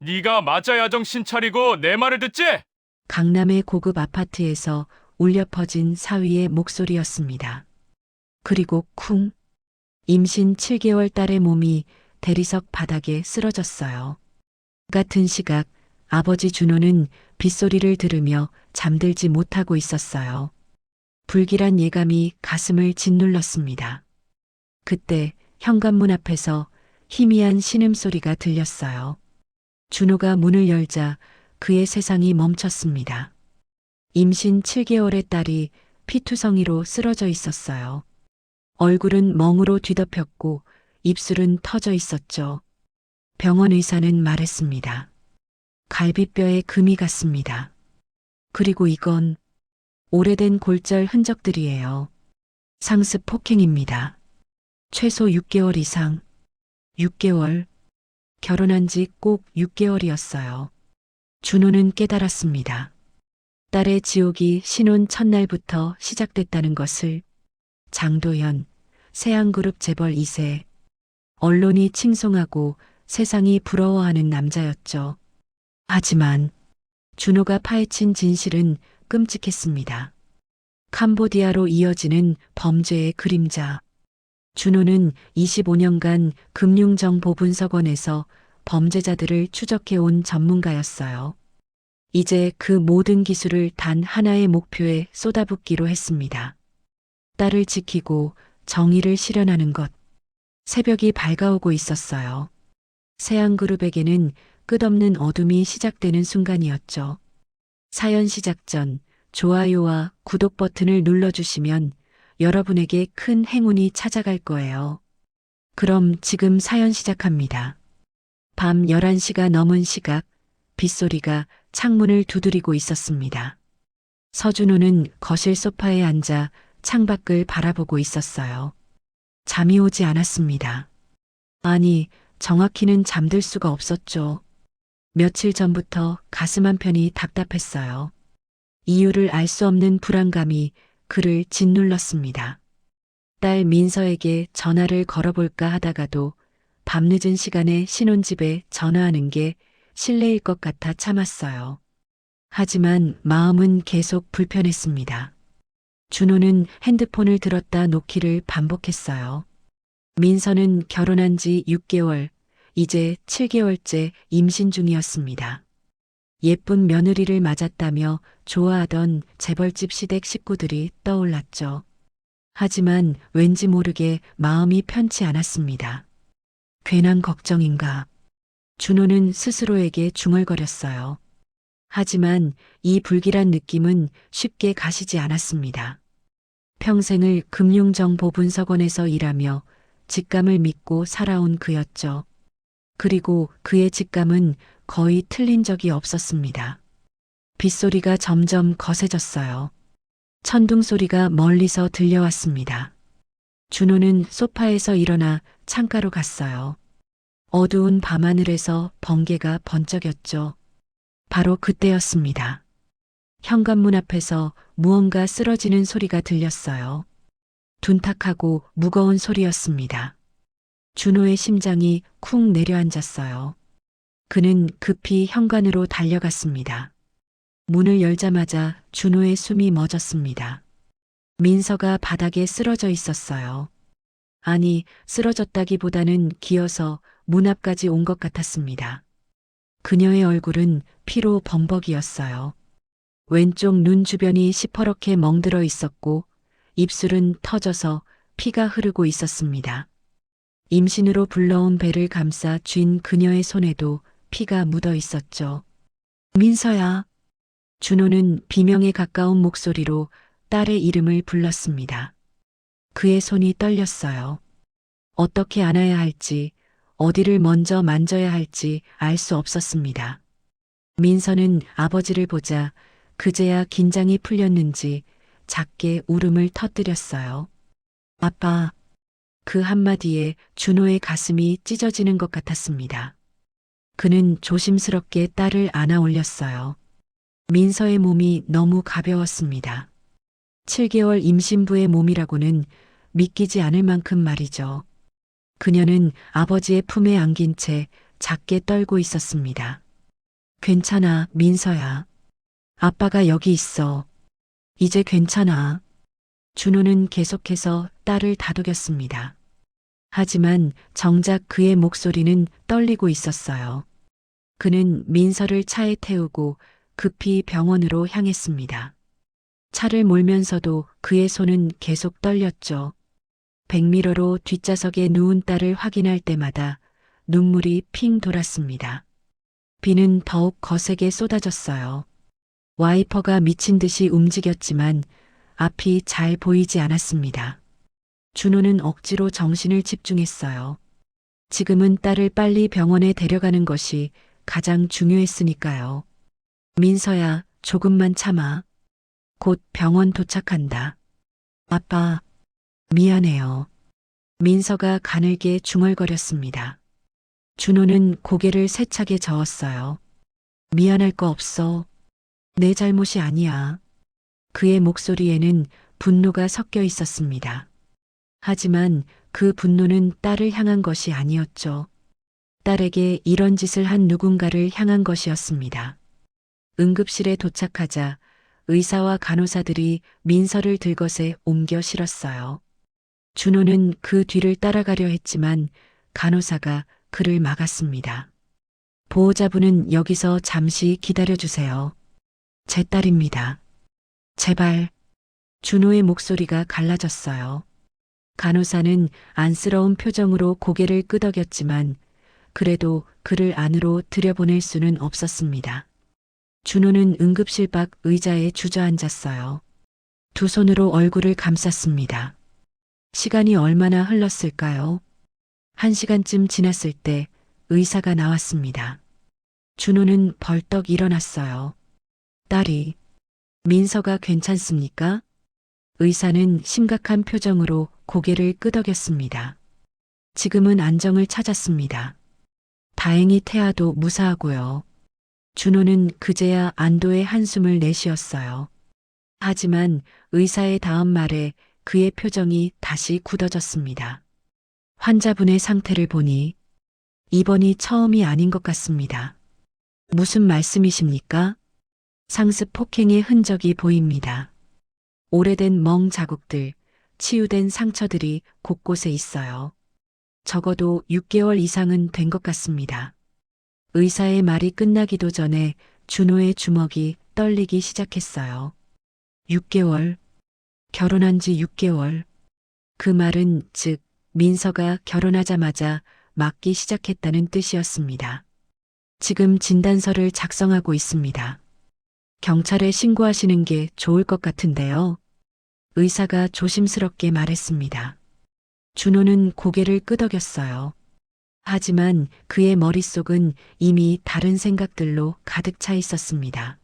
네가 맞아 야정신 차리고 내 말을 듣지? 강남의 고급 아파트에서 울려 퍼진 사위의 목소리였습니다. 그리고 쿵, 임신 7개월 딸의 몸이 대리석 바닥에 쓰러졌어요. 같은 시각 아버지 준호는 빗소리를 들으며 잠들지 못하고 있었어요. 불길한 예감이 가슴을 짓눌렀습니다. 그때 현관문 앞에서 희미한 신음소리가 들렸어요. 준호가 문을 열자 그의 세상이 멈췄습니다. 임신 7개월의 딸이 피투성이로 쓰러져 있었어요. 얼굴은 멍으로 뒤덮였고 입술은 터져 있었죠. 병원 의사는 말했습니다. 갈비뼈에 금이 갔습니다. 그리고 이건 오래된 골절 흔적들이에요. 상습 폭행입니다. 최소 6개월 이상. 6개월. 결혼한 지 꼭 6개월이었어요. 준호는 깨달았습니다. 딸의 지옥이 신혼 첫날부터 시작됐다는 것을. 장도연, 세양그룹 재벌 2세. 언론이 칭송하고 세상이 부러워하는 남자였죠. 하지만 준호가 파헤친 진실은 끔찍했습니다. 캄보디아로 이어지는 범죄의 그림자. 준호는 25년간 금융정보분석원에서 범죄자들을 추적해온 전문가였어요. 이제 그 모든 기술을 단 하나의 목표에 쏟아붓기로 했습니다. 딸을 지키고 정의를 실현하는 것. 새벽이 밝아오고 있었어요. 세양그룹에게는 끝없는 어둠이 시작되는 순간이었죠. 사연 시작 전 좋아요와 구독 버튼을 눌러주시면 여러분에게 큰 행운이 찾아갈 거예요. 그럼 지금 사연 시작합니다. 밤 11시가 넘은 시각, 빗소리가 창문을 두드리고 있었습니다. 서준호는 거실 소파에 앉아 창밖을 바라보고 있었어요. 잠이 오지 않았습니다. 아니, 정확히는 잠들 수가 없었죠. 며칠 전부터 가슴 한편이 답답했어요. 이유를 알 수 없는 불안감이 그를 짓눌렀습니다. 딸 민서에게 전화를 걸어볼까 하다가도 밤늦은 시간에 신혼집에 전화하는 게 실례일 것 같아 참았어요. 하지만 마음은 계속 불편했습니다. 준호는 핸드폰을 들었다 놓기를 반복했어요. 민서는 결혼한 지 6개월, 이제 7개월째 임신 중이었습니다. 예쁜 며느리를 맞았다며 좋아하던 재벌집 시댁 식구들이 떠올랐죠. 하지만 왠지 모르게 마음이 편치 않았습니다. 괜한 걱정인가. 준호는 스스로에게 중얼거렸어요. 하지만 이 불길한 느낌은 쉽게 가시지 않았습니다. 평생을 금융정보분석원에서 일하며 직감을 믿고 살아온 그였죠. 그리고 그의 직감은 거의 틀린 적이 없었습니다. 빗소리가 점점 거세졌어요. 천둥 소리가 멀리서 들려왔습니다. 준호는 소파에서 일어나 창가로 갔어요. 어두운 밤하늘에서 번개가 번쩍였죠. 바로 그때였습니다. 현관문 앞에서 무언가 쓰러지는 소리가 들렸어요. 둔탁하고 무거운 소리였습니다. 준호의 심장이 쿵 내려앉았어요. 그는 급히 현관으로 달려갔습니다. 문을 열자마자 준호의 숨이 멎었습니다. 민서가 바닥에 쓰러져 있었어요. 아니, 쓰러졌다기보다는 기어서 문 앞까지 온 것 같았습니다. 그녀의 얼굴은 피로 범벅이었어요. 왼쪽 눈 주변이 시퍼렇게 멍들어 있었고 입술은 터져서 피가 흐르고 있었습니다. 임신으로 불러온 배를 감싸 쥔 그녀의 손에도 피가 묻어 있었죠. 민서야. 준호는 비명에 가까운 목소리로 딸의 이름을 불렀습니다. 그의 손이 떨렸어요. 어떻게 안아야 할지, 어디를 먼저 만져야 할지 알 수 없었습니다. 민서는 아버지를 보자 그제야 긴장이 풀렸는지 작게 울음을 터뜨렸어요. 아빠. 그 한마디에 준호의 가슴이 찢어지는 것 같았습니다. 그는 조심스럽게 딸을 안아 올렸어요. 민서의 몸이 너무 가벼웠습니다. 7개월 임신부의 몸이라고는 믿기지 않을 만큼 말이죠. 그녀는 아버지의 품에 안긴 채 작게 떨고 있었습니다. 괜찮아, 민서야. 아빠가 여기 있어. 이제 괜찮아. 준호는 계속해서 딸을 다독였습니다. 하지만 정작 그의 목소리는 떨리고 있었어요. 그는 민서를 차에 태우고 급히 병원으로 향했습니다. 차를 몰면서도 그의 손은 계속 떨렸죠. 백미러로 뒷좌석에 누운 딸을 확인할 때마다 눈물이 핑 돌았습니다. 비는 더욱 거세게 쏟아졌어요. 와이퍼가 미친 듯이 움직였지만 앞이 잘 보이지 않았습니다. 준호는 억지로 정신을 집중했어요. 지금은 딸을 빨리 병원에 데려가는 것이 가장 중요했으니까요. 민서야, 조금만 참아. 곧 병원 도착한다. 아빠, 미안해요. 민서가 가늘게 중얼거렸습니다. 준호는 고개를 세차게 저었어요. 미안할 거 없어. 내 잘못이 아니야. 그의 목소리에는 분노가 섞여 있었습니다. 하지만 그 분노는 딸을 향한 것이 아니었죠. 딸에게 이런 짓을 한 누군가를 향한 것이었습니다. 응급실에 도착하자 의사와 간호사들이 민서를 들것에 옮겨 실었어요. 준호는 그 뒤를 따라가려 했지만 간호사가 그를 막았습니다. 보호자분은 여기서 잠시 기다려주세요. 제 딸입니다. 제발. 준호의 목소리가 갈라졌어요. 간호사는 안쓰러운 표정으로 고개를 끄덕였지만 그래도 그를 안으로 들여보낼 수는 없었습니다. 준호는 응급실 밖 의자에 주저앉았어요. 두 손으로 얼굴을 감쌌습니다. 시간이 얼마나 흘렀을까요? 1시간쯤 지났을 때 의사가 나왔습니다. 준호는 벌떡 일어났어요. 딸이, 민서가 괜찮습니까? 의사는 심각한 표정으로 고개를 끄덕였습니다. 지금은 안정을 찾았습니다. 다행히 태아도 무사하고요. 준호는 그제야 안도의 한숨을 내쉬었어요. 하지만 의사의 다음 말에 그의 표정이 다시 굳어졌습니다. 환자분의 상태를 보니 이번이 처음이 아닌 것 같습니다. 무슨 말씀이십니까? 상습 폭행의 흔적이 보입니다. 오래된 멍 자국들, 치유된 상처들이 곳곳에 있어요. 적어도 6개월 이상은 된 것 같습니다. 의사의 말이 끝나기도 전에 준호의 주먹이 떨리기 시작했어요. 6개월. 결혼한 지 6개월. 그 말은 즉 민서가 결혼하자마자 맞기 시작했다는 뜻이었습니다. 지금 진단서를 작성하고 있습니다. 경찰에 신고하시는 게 좋을 것 같은데요. 의사가 조심스럽게 말했습니다. 준호는 고개를 끄덕였어요. 하지만 그의 머릿속은 이미 다른 생각들로 가득 차 있었습니다.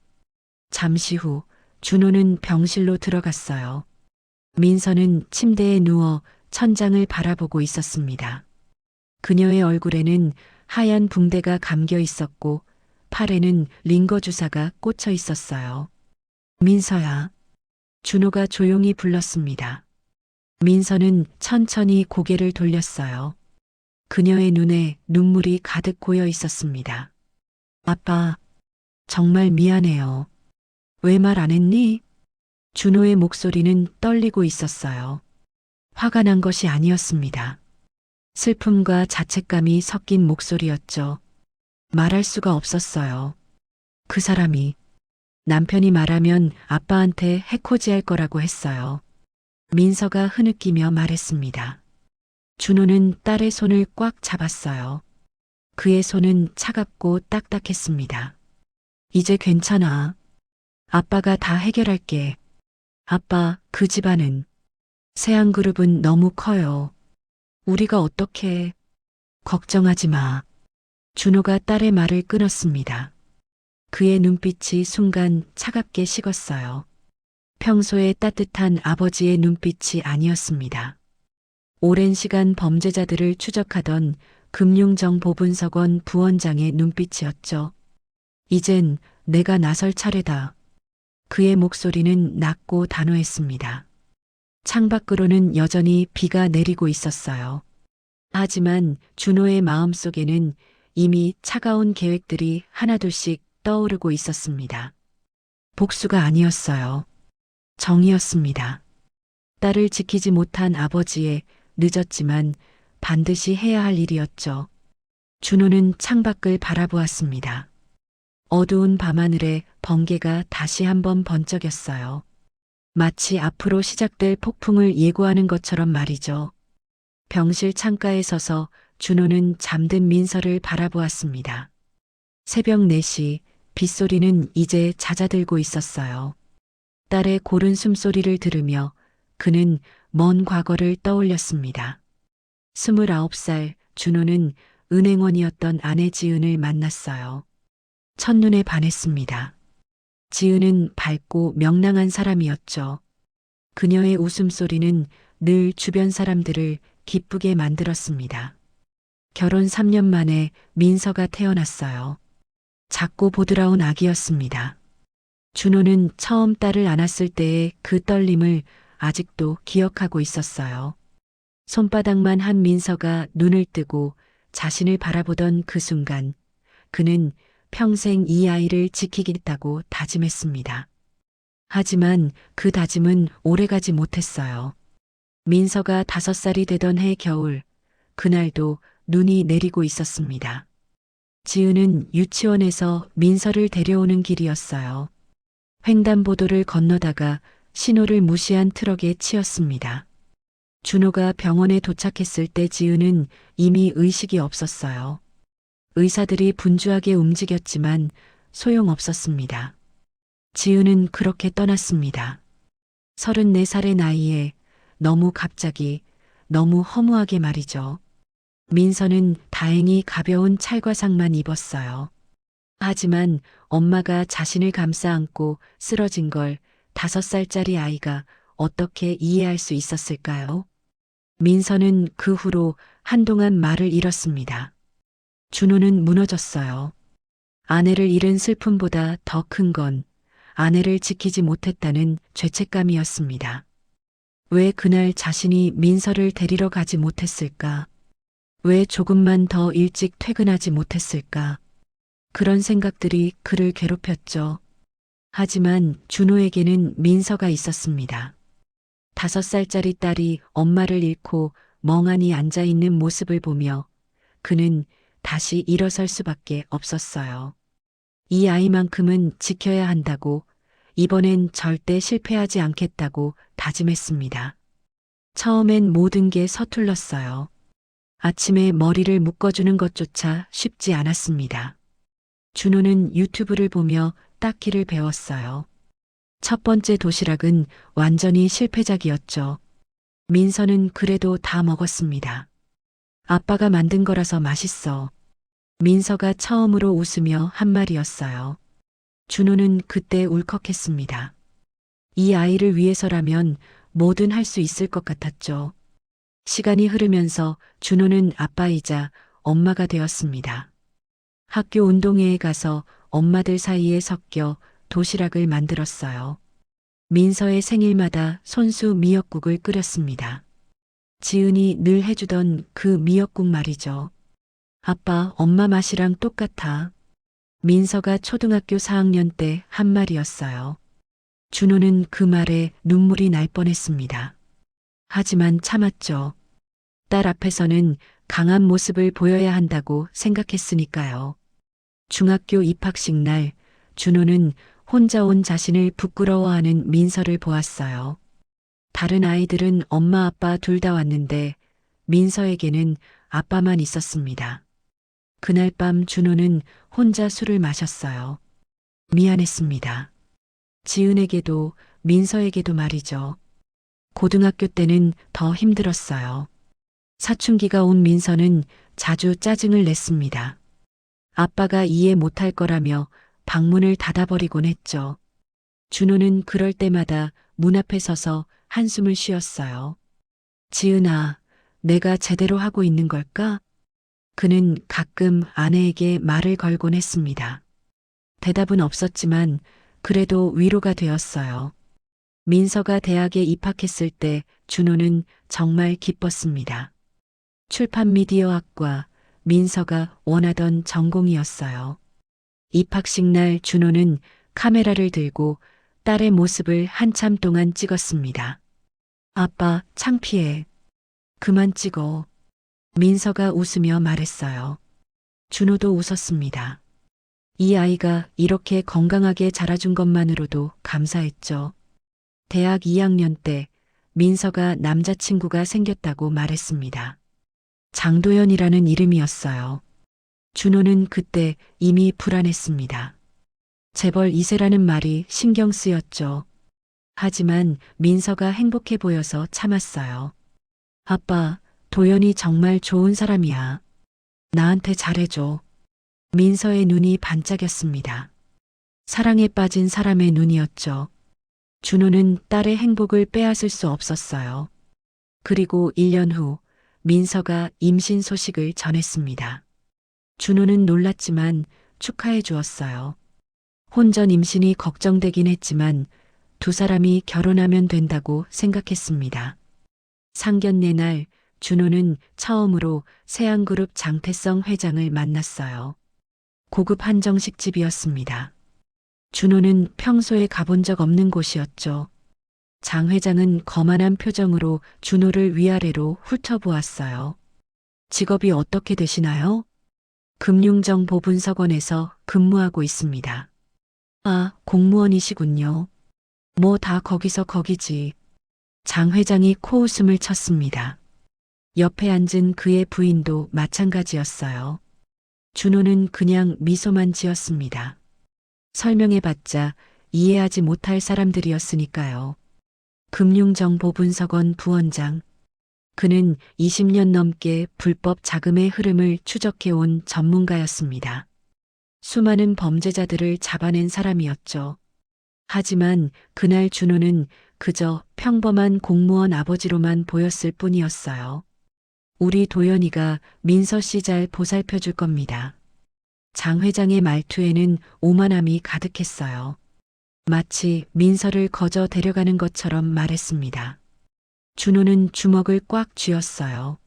잠시 후 준호는 병실로 들어갔어요. 민서는 침대에 누워 천장을 바라보고 있었습니다. 그녀의 얼굴에는 하얀 붕대가 감겨 있었고 팔에는 링거 주사가 꽂혀 있었어요. 민서야. 준호가 조용히 불렀습니다. 민서는 천천히 고개를 돌렸어요. 그녀의 눈에 눈물이 가득 고여 있었습니다. 아빠, 정말 미안해요. 왜 말 안 했니? 준호의 목소리는 떨리고 있었어요. 화가 난 것이 아니었습니다. 슬픔과 자책감이 섞인 목소리였죠. 말할 수가 없었어요. 그 사람이 남편이 말하면 아빠한테 해코지할 거라고 했어요. 민서가 흐느끼며 말했습니다. 준호는 딸의 손을 꽉 잡았어요. 그의 손은 차갑고 딱딱했습니다. 이제 괜찮아. 아빠가 다 해결할게. 아빠, 그 집안은 세안그룹은 너무 커요. 우리가 어떻게... 걱정하지 마. 준호가 딸의 말을 끊었습니다. 그의 눈빛이 순간 차갑게 식었어요. 평소에 따뜻한 아버지의 눈빛이 아니었습니다. 오랜 시간 범죄자들을 추적하던 금융정보분석원 부원장의 눈빛이었죠. 이젠 내가 나설 차례다. 그의 목소리는 낮고 단호했습니다. 창밖으로는 여전히 비가 내리고 있었어요. 하지만 준호의 마음속에는 이미 차가운 계획들이 하나둘씩 떠오르고 있었습니다. 복수가 아니었어요. 정이었습니다. 딸을 지키지 못한 아버지의 늦었지만 반드시 해야 할 일이었죠. 준호는 창밖을 바라보았습니다. 어두운 밤하늘에 번개가 다시 한번 번쩍였어요. 마치 앞으로 시작될 폭풍을 예고하는 것처럼 말이죠. 병실 창가에 서서 준호는 잠든 민서를 바라보았습니다. 새벽 4시 빗소리는 이제 잦아들고 있었어요. 딸의 고른 숨소리를 들으며 그는 먼 과거를 떠올렸습니다. 29살 준호는 은행원이었던 아내 지은을 만났어요. 첫눈에 반했습니다. 지은은 밝고 명랑한 사람이었죠. 그녀의 웃음소리는 늘 주변 사람들을 기쁘게 만들었습니다. 결혼 3년 만에 민서가 태어났어요. 작고 보드라운 아기였습니다. 준호는 처음 딸을 안았을 때의 그 떨림을 아직도 기억하고 있었어요. 손바닥만 한 민서가 눈을 뜨고 자신을 바라보던 그 순간 그는 평생 이 아이를 지키겠다고 다짐했습니다. 하지만 그 다짐은 오래가지 못했어요. 민서가 5살이 되던 해 겨울, 그날도 눈이 내리고 있었습니다. 지은은 유치원에서 민서를 데려오는 길이었어요. 횡단보도를 건너다가 신호를 무시한 트럭에 치였습니다. 준호가 병원에 도착했을 때 지은은 이미 의식이 없었어요. 의사들이 분주하게 움직였지만 소용없었습니다. 지은은 그렇게 떠났습니다. 34살의 나이에 너무 갑자기, 너무 허무하게 말이죠. 민서는 다행히 가벼운 찰과상만 입었어요. 하지만 엄마가 자신을 감싸 안고 쓰러진 걸 5살짜리 아이가 어떻게 이해할 수 있었을까요? 민서는 그 후로 한동안 말을 잃었습니다. 준호는 무너졌어요. 아내를 잃은 슬픔보다 더 큰 건 아내를 지키지 못했다는 죄책감이었습니다. 왜 그날 자신이 민서를 데리러 가지 못했을까? 왜 조금만 더 일찍 퇴근하지 못했을까? 그런 생각들이 그를 괴롭혔죠. 하지만 준호에게는 민서가 있었습니다. 5살짜리 딸이 엄마를 잃고 멍하니 앉아있는 모습을 보며 그는 다시 일어설 수밖에 없었어요. 이 아이만큼은 지켜야 한다고, 이번엔 절대 실패하지 않겠다고 다짐했습니다. 처음엔 모든 게 서툴렀어요. 아침에 머리를 묶어주는 것조차 쉽지 않았습니다. 준호는 유튜브를 보며 닦기를 배웠어요. 첫 번째 도시락은 완전히 실패작이었죠. 민서는 그래도 다 먹었습니다. 아빠가 만든 거라서 맛있어. 민서가 처음으로 웃으며 한 말이었어요. 준호는 그때 울컥했습니다. 이 아이를 위해서라면 뭐든 할 수 있을 것 같았죠. 시간이 흐르면서 준호는 아빠이자 엄마가 되었습니다. 학교 운동회에 가서 엄마들 사이에 섞여 도시락을 만들었어요. 민서의 생일마다 손수 미역국을 끓였습니다. 지은이 늘 해주던 그 미역국 말이죠. 아빠, 엄마 맛이랑 똑같아. 민서가 초등학교 4학년 때 한 말이었어요. 준호는 그 말에 눈물이 날 뻔했습니다. 하지만 참았죠. 딸 앞에서는 강한 모습을 보여야 한다고 생각했으니까요. 중학교 입학식 날, 준호는 혼자 온 자신을 부끄러워하는 민서를 보았어요. 다른 아이들은 엄마 아빠 둘 다 왔는데 민서에게는 아빠만 있었습니다. 그날 밤 준호는 혼자 술을 마셨어요. 미안했습니다. 지은에게도 민서에게도 말이죠. 고등학교 때는 더 힘들었어요. 사춘기가 온 민서는 자주 짜증을 냈습니다. 아빠가 이해 못할 거라며 방문을 닫아버리곤 했죠. 준호는 그럴 때마다 문 앞에 서서 한숨을 쉬었어요. 지은아, 내가 제대로 하고 있는 걸까? 그는 가끔 아내에게 말을 걸곤 했습니다. 대답은 없었지만 그래도 위로가 되었어요. 민서가 대학에 입학했을 때 준호는 정말 기뻤습니다. 출판 미디어학과 민서가 원하던 전공이었어요. 입학식 날 준호는 카메라를 들고 딸의 모습을 한참 동안 찍었습니다. 아빠, 창피해. 그만 찍어. 민서가 웃으며 말했어요. 준호도 웃었습니다. 이 아이가 이렇게 건강하게 자라준 것만으로도 감사했죠. 대학 2학년 때 민서가 남자친구가 생겼다고 말했습니다. 장도연이라는 이름이었어요. 준호는 그때 이미 불안했습니다. 재벌 2세라는 말이 신경 쓰였죠. 하지만 민서가 행복해 보여서 참았어요. 아빠, 도연이 정말 좋은 사람이야. 나한테 잘해줘. 민서의 눈이 반짝였습니다. 사랑에 빠진 사람의 눈이었죠. 준호는 딸의 행복을 빼앗을 수 없었어요. 그리고 1년 후 민서가 임신 소식을 전했습니다. 준호는 놀랐지만 축하해 주었어요. 혼전 임신이 걱정되긴 했지만 두 사람이 결혼하면 된다고 생각했습니다. 상견례 날 준호는 처음으로 세안그룹 장태성 회장을 만났어요. 고급 한정식 집이었습니다. 준호는 평소에 가본 적 없는 곳이었죠. 장 회장은 거만한 표정으로 준호를 위아래로 훑어보았어요. 직업이 어떻게 되시나요? 금융정보분석원에서 근무하고 있습니다. 아, 공무원이시군요. 뭐 다 거기서 거기지. 장 회장이 코웃음을 쳤습니다. 옆에 앉은 그의 부인도 마찬가지였어요. 준호는 그냥 미소만 지었습니다. 설명해봤자 이해하지 못할 사람들이었으니까요. 금융정보분석원 부원장. 그는 20년 넘게 불법 자금의 흐름을 추적해온 전문가였습니다. 수많은 범죄자들을 잡아낸 사람이었죠. 하지만 그날 준호는 그저 평범한 공무원 아버지로만 보였을 뿐이었어요. 우리 도연이가 민서 씨 잘 보살펴 줄 겁니다. 장 회장의 말투에는 오만함이 가득했어요. 마치 민서를 거저 데려가는 것처럼 말했습니다. 준호는 주먹을 꽉 쥐었어요.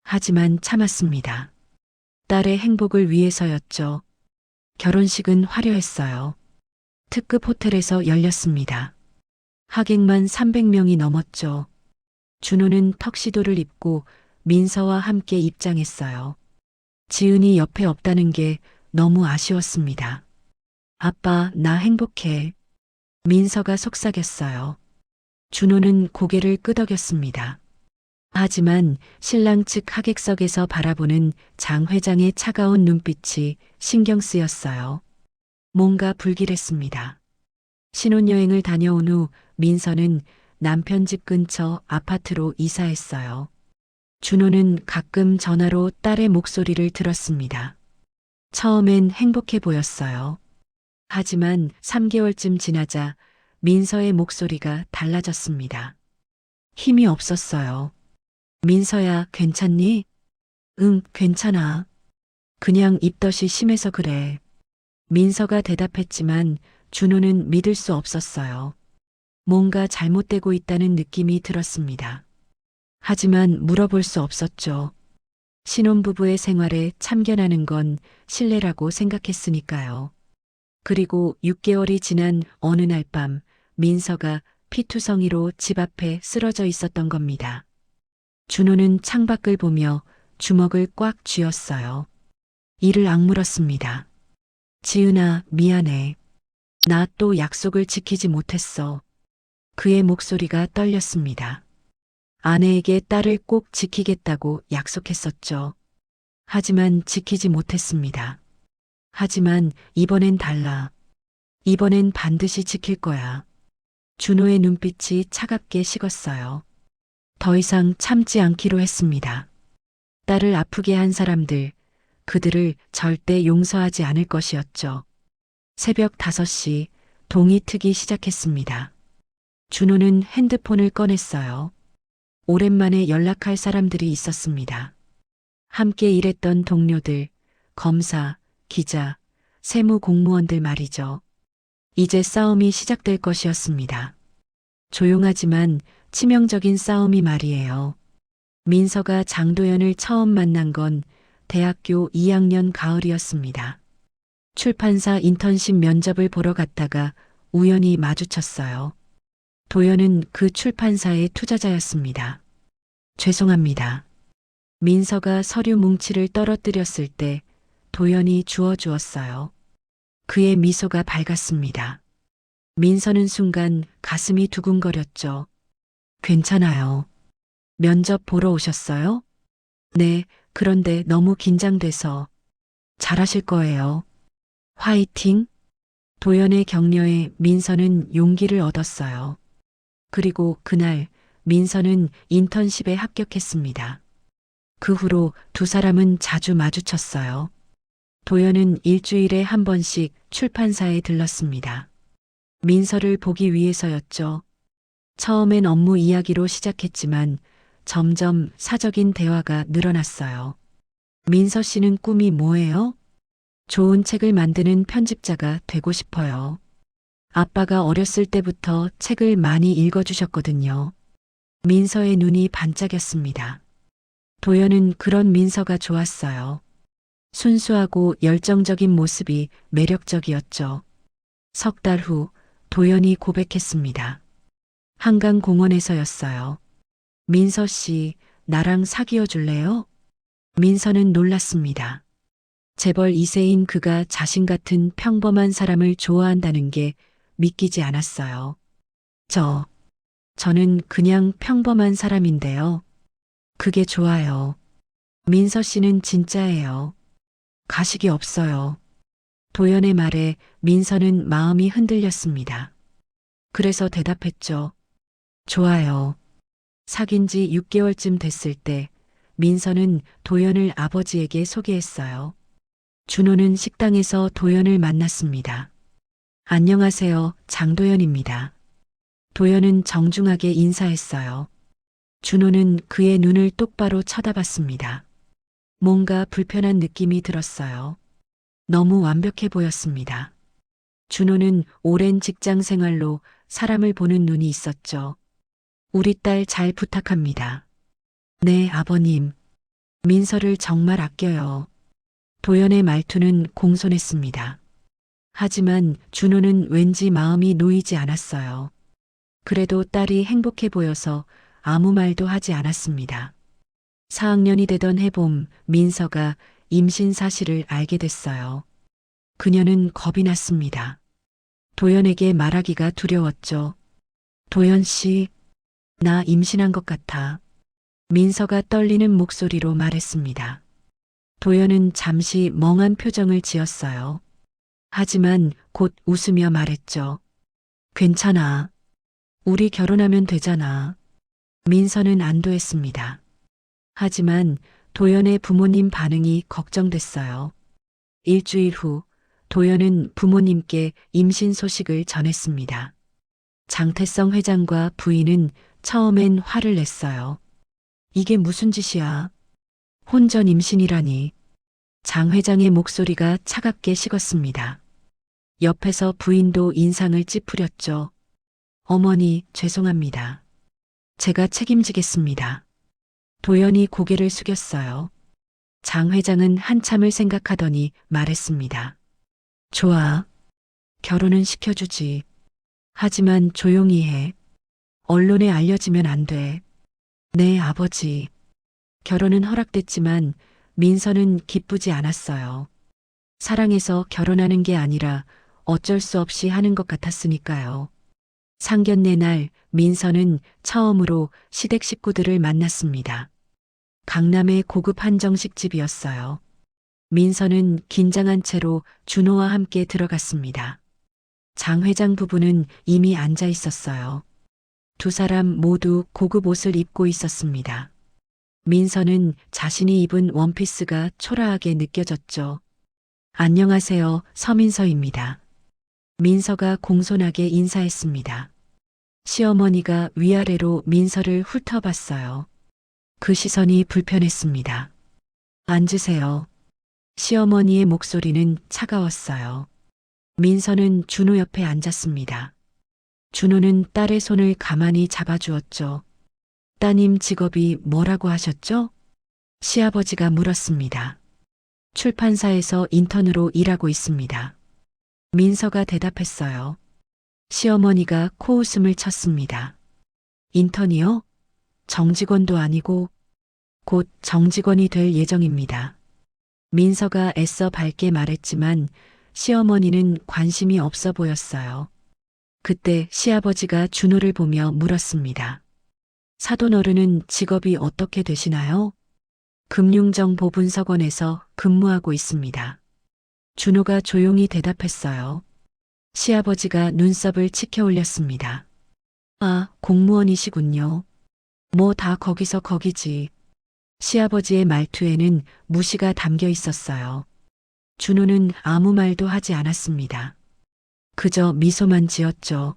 하지만 참았습니다. 딸의 행복을 위해서였죠. 결혼식은 화려했어요. 특급 호텔에서 열렸습니다. 하객만 300명이 넘었죠. 준호는 턱시도를 입고 민서와 함께 입장했어요. 지은이 옆에 없다는 게 너무 아쉬웠습니다. 아빠, 나 행복해. 민서가 속삭였어요. 준호는 고개를 끄덕였습니다. 하지만 신랑 측 하객석에서 바라보는 장 회장의 차가운 눈빛이 신경 쓰였어요. 뭔가 불길했습니다. 신혼여행을 다녀온 후 민서는 남편 집 근처 아파트로 이사했어요. 준호는 가끔 전화로 딸의 목소리를 들었습니다. 처음엔 행복해 보였어요. 하지만 3개월쯤 지나자 민서의 목소리가 달라졌습니다. 힘이 없었어요. 민서야, 괜찮니? 응, 괜찮아. 그냥 입덧이 심해서 그래. 민서가 대답했지만 준호는 믿을 수 없었어요. 뭔가 잘못되고 있다는 느낌이 들었습니다. 하지만 물어볼 수 없었죠. 신혼부부의 생활에 참견하는 건 신뢰라고 생각했으니까요. 그리고 6개월이 지난 어느 날 밤 민서가 피투성이로 집 앞에 쓰러져 있었던 겁니다. 준호는 창밖을 보며 주먹을 꽉 쥐었어요. 이를 악물었습니다. 지은아, 미안해. 나 또 약속을 지키지 못했어. 그의 목소리가 떨렸습니다. 아내에게 딸을 꼭 지키겠다고 약속했었죠. 하지만 지키지 못했습니다. 하지만 이번엔 달라. 이번엔 반드시 지킬 거야. 준호의 눈빛이 차갑게 식었어요. 더 이상 참지 않기로 했습니다. 딸을 아프게 한 사람들, 그들을 절대 용서하지 않을 것이었죠. 새벽 5시 동이 트기 시작했습니다. 준호는 핸드폰을 꺼냈어요. 오랜만에 연락할 사람들이 있었습니다. 함께 일했던 동료들, 검사, 기자, 세무 공무원들 말이죠. 이제 싸움이 시작될 것이었습니다. 조용하지만 치명적인 싸움이 말이에요. 민서가 장도연을 처음 만난 건 대학교 2학년 가을이었습니다. 출판사 인턴십 면접을 보러 갔다가 우연히 마주쳤어요. 도연은 그 출판사의 투자자였습니다. 죄송합니다. 민서가 서류 뭉치를 떨어뜨렸을 때 도연이 주워주었어요. 그의 미소가 밝았습니다. 민서는 순간 가슴이 두근거렸죠. 괜찮아요. 면접 보러 오셨어요? 네, 그런데 너무 긴장돼서. 잘하실 거예요. 화이팅! 도연의 격려에 민서는 용기를 얻었어요. 그리고 그날 민서는 인턴십에 합격했습니다. 그 후로 두 사람은 자주 마주쳤어요. 도연은 일주일에 한 번씩 출판사에 들렀습니다. 민서를 보기 위해서였죠. 처음엔 업무 이야기로 시작했지만 점점 사적인 대화가 늘어났어요. 민서 씨는 꿈이 뭐예요? 좋은 책을 만드는 편집자가 되고 싶어요. 아빠가 어렸을 때부터 책을 많이 읽어주셨거든요. 민서의 눈이 반짝였습니다. 도연은 그런 민서가 좋았어요. 순수하고 열정적인 모습이 매력적이었죠. 석 달 후 도연이 고백했습니다. 한강공원에서였어요. 민서 씨, 나랑 사귀어 줄래요? 민서는 놀랐습니다. 재벌 2세인 그가 자신 같은 평범한 사람을 좋아한다는 게 믿기지 않았어요. 저는 그냥 평범한 사람인데요. 그게 좋아요. 민서 씨는 진짜예요. 가식이 없어요. 도연의 말에 민서는 마음이 흔들렸습니다. 그래서 대답했죠. 좋아요. 사귄 지 6개월쯤 됐을 때 민서는 도연을 아버지에게 소개했어요. 준호는 식당에서 도연을 만났습니다. 안녕하세요, 장도연입니다. 도연은 정중하게 인사했어요. 준호는 그의 눈을 똑바로 쳐다봤습니다. 뭔가 불편한 느낌이 들었어요. 너무 완벽해 보였습니다. 준호는 오랜 직장 생활로 사람을 보는 눈이 있었죠. 우리 딸 잘 부탁합니다. 네, 아버님. 민서를 정말 아껴요. 도연의 말투는 공손했습니다. 하지만 준호는 왠지 마음이 놓이지 않았어요. 그래도 딸이 행복해 보여서 아무 말도 하지 않았습니다. 4학년이 되던 해봄 민서가 임신 사실을 알게 됐어요. 그녀는 겁이 났습니다. 도연에게 말하기가 두려웠죠. 도연 씨, 나 임신한 것 같아. 민서가 떨리는 목소리로 말했습니다. 도연은 잠시 멍한 표정을 지었어요. 하지만 곧 웃으며 말했죠. 괜찮아. 우리 결혼하면 되잖아. 민서는 안도했습니다. 하지만 도연의 부모님 반응이 걱정됐어요. 일주일 후 도연은 부모님께 임신 소식을 전했습니다. 장태성 회장과 부인은 처음엔 화를 냈어요. 이게 무슨 짓이야? 혼전 임신이라니. 장 회장의 목소리가 차갑게 식었습니다. 옆에서 부인도 인상을 찌푸렸죠. 어머니, 죄송합니다. 제가 책임지겠습니다. 도연이 고개를 숙였어요. 장 회장은 한참을 생각하더니 말했습니다. 좋아. 결혼은 시켜주지. 하지만 조용히 해. 언론에 알려지면 안 돼. 네, 아버지. 결혼은 허락됐지만 민서는 기쁘지 않았어요. 사랑해서 결혼하는 게 아니라 어쩔 수 없이 하는 것 같았으니까요. 상견례 날 민서는 처음으로 시댁 식구들을 만났습니다. 강남의 고급 한정식집이었어요. 민서는 긴장한 채로 준호와 함께 들어갔습니다. 장 회장 부부는 이미 앉아 있었어요. 두 사람 모두 고급 옷을 입고 있었습니다. 민서는 자신이 입은 원피스가 초라하게 느껴졌죠. 안녕하세요, 서민서입니다. 민서가 공손하게 인사했습니다. 시어머니가 위아래로 민서를 훑어봤어요. 그 시선이 불편했습니다. 앉으세요. 시어머니의 목소리는 차가웠어요. 민서는 준호 옆에 앉았습니다. 준호는 딸의 손을 가만히 잡아주었죠. 따님 직업이 뭐라고 하셨죠? 시아버지가 물었습니다. 출판사에서 인턴으로 일하고 있습니다. 민서가 대답했어요. 시어머니가 코웃음을 쳤습니다. 인턴이요? 정직원도 아니고 곧 정직원이 될 예정입니다. 민서가 애써 밝게 말했지만 시어머니는 관심이 없어 보였어요. 그때 시아버지가 준호를 보며 물었습니다. 사돈어른은 직업이 어떻게 되시나요? 금융정보분석원에서 근무하고 있습니다. 준호가 조용히 대답했어요. 시아버지가 눈썹을 치켜 올렸습니다. 아, 공무원이시군요. 뭐 다 거기서 거기지. 시아버지의 말투에는 무시가 담겨 있었어요. 준호는 아무 말도 하지 않았습니다. 그저 미소만 지었죠.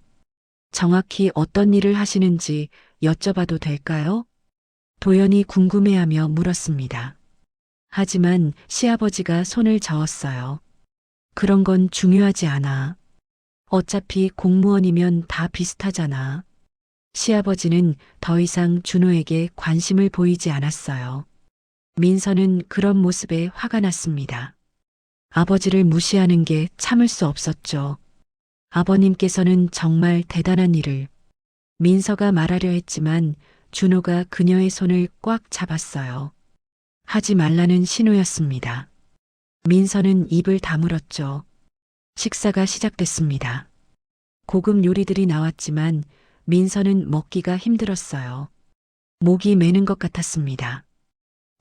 정확히 어떤 일을 하시는지 여쭤봐도 될까요? 도연이 궁금해하며 물었습니다. 하지만 시아버지가 손을 저었어요. 그런 건 중요하지 않아. 어차피 공무원이면 다 비슷하잖아. 시아버지는 더 이상 준호에게 관심을 보이지 않았어요. 민서는 그런 모습에 화가 났습니다. 아버지를 무시하는 게 참을 수 없었죠. 아버님께서는 정말 대단한 일을. 민서가 말하려 했지만 준호가 그녀의 손을 꽉 잡았어요. 하지 말라는 신호였습니다. 민서는 입을 다물었죠. 식사가 시작됐습니다. 고급 요리들이 나왔지만 민서는 먹기가 힘들었어요. 목이 메는 것 같았습니다.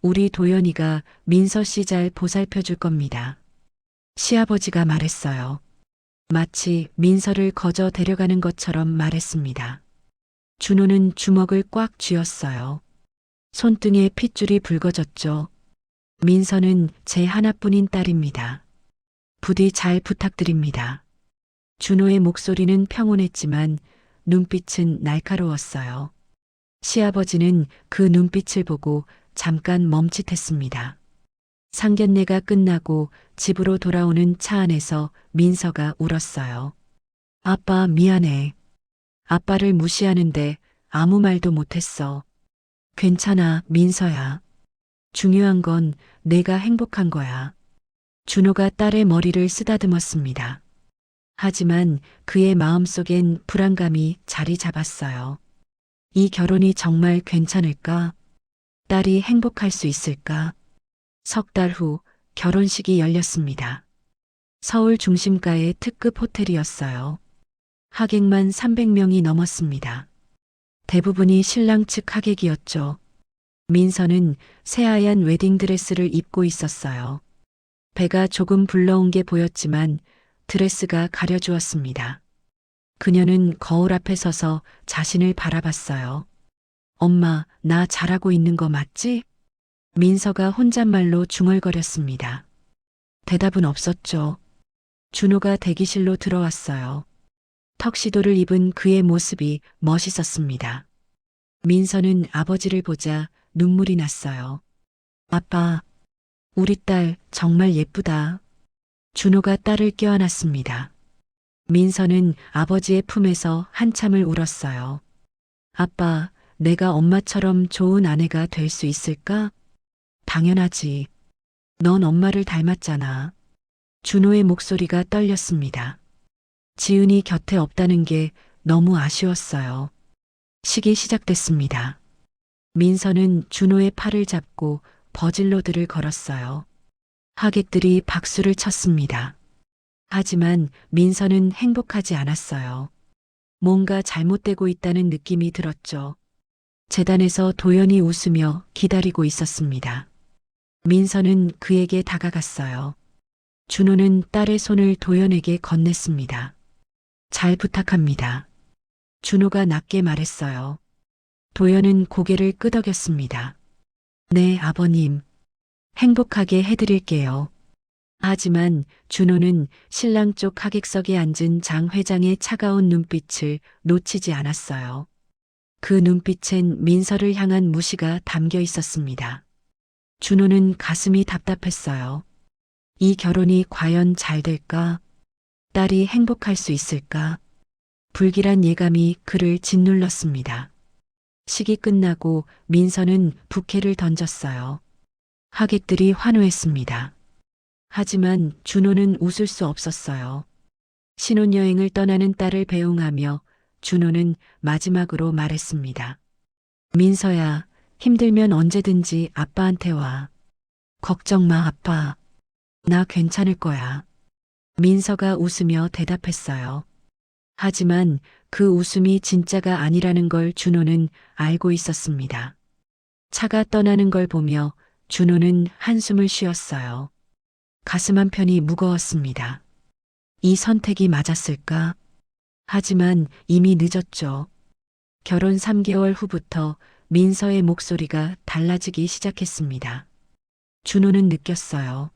우리 도연이가 민서 씨 잘 보살펴 줄 겁니다. 시아버지가 말했어요. 마치 민서를 거저 데려가는 것처럼 말했습니다. 준호는 주먹을 꽉 쥐었어요. 손등에 핏줄이 붉어졌죠. 민서는 제 하나뿐인 딸입니다. 부디 잘 부탁드립니다. 준호의 목소리는 평온했지만 눈빛은 날카로웠어요. 시아버지는 그 눈빛을 보고 잠깐 멈칫했습니다. 상견례가 끝나고 집으로 돌아오는 차 안에서 민서가 울었어요. 아빠 미안해. 아빠를 무시하는데 아무 말도 못했어. 괜찮아, 민서야. 중요한 건 내가 행복한 거야. 준호가 딸의 머리를 쓰다듬었습니다. 하지만 그의 마음속엔 불안감이 자리 잡았어요. 이 결혼이 정말 괜찮을까? 딸이 행복할 수 있을까? 석 달 후 결혼식이 열렸습니다. 서울 중심가의 특급 호텔이었어요. 하객만 300명이 넘었습니다. 대부분이 신랑 측 하객이었죠. 민서는 새하얀 웨딩드레스를 입고 있었어요. 배가 조금 불러온 게 보였지만 드레스가 가려주었습니다. 그녀는 거울 앞에 서서 자신을 바라봤어요. 엄마, 나 잘하고 있는 거 맞지? 민서가 혼잣말로 중얼거렸습니다. 대답은 없었죠. 준호가 대기실로 들어왔어요. 턱시도를 입은 그의 모습이 멋있었습니다. 민서는 아버지를 보자 눈물이 났어요. 아빠, 우리 딸 정말 예쁘다. 준호가 딸을 껴안았습니다. 민서는 아버지의 품에서 한참을 울었어요. 아빠, 내가 엄마처럼 좋은 아내가 될 수 있을까? 당연하지. 넌 엄마를 닮았잖아. 준호의 목소리가 떨렸습니다. 지은이 곁에 없다는 게 너무 아쉬웠어요. 식이 시작됐습니다. 민서는 준호의 팔을 잡고 버질로드를 걸었어요. 하객들이 박수를 쳤습니다. 하지만 민서는 행복하지 않았어요. 뭔가 잘못되고 있다는 느낌이 들었죠. 재단에서 도연이 웃으며 기다리고 있었습니다. 민서는 그에게 다가갔어요. 준호는 딸의 손을 도연에게 건넸습니다. 잘 부탁합니다. 준호가 낮게 말했어요. 도연은 고개를 끄덕였습니다. 네, 아버님. 행복하게 해드릴게요. 하지만 준호는 신랑 쪽 하객석에 앉은 장 회장의 차가운 눈빛을 놓치지 않았어요. 그 눈빛엔 민서를 향한 무시가 담겨 있었습니다. 준호는 가슴이 답답했어요. 이 결혼이 과연 잘 될까? 딸이 행복할 수 있을까? 불길한 예감이 그를 짓눌렀습니다. 식이 끝나고 민서는 부케를 던졌어요. 하객들이 환호했습니다. 하지만 준호는 웃을 수 없었어요. 신혼여행을 떠나는 딸을 배웅하며 준호는 마지막으로 말했습니다. 민서야, 힘들면 언제든지 아빠한테 와. 걱정 마, 아빠. 나 괜찮을 거야. 민서가 웃으며 대답했어요. 하지만 그 웃음이 진짜가 아니라는 걸 준호는 알고 있었습니다. 차가 떠나는 걸 보며 준호는 한숨을 쉬었어요. 가슴 한편이 무거웠습니다. 이 선택이 맞았을까? 하지만 이미 늦었죠. 결혼 3개월 후부터 민서의 목소리가 달라지기 시작했습니다. 준호는 느꼈어요.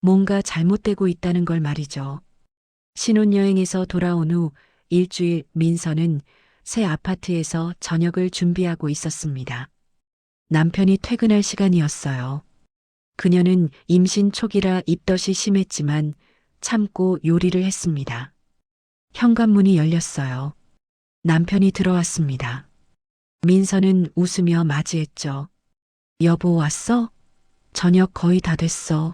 뭔가 잘못되고 있다는 걸 말이죠. 신혼여행에서 돌아온 후 일주일 민서는 새 아파트에서 저녁을 준비하고 있었습니다. 남편이 퇴근할 시간이었어요. 그녀는 임신 초기라 입덧이 심했지만 참고 요리를 했습니다. 현관문이 열렸어요. 남편이 들어왔습니다. 민서는 웃으며 맞이했죠. 여보 왔어? 저녁 거의 다 됐어.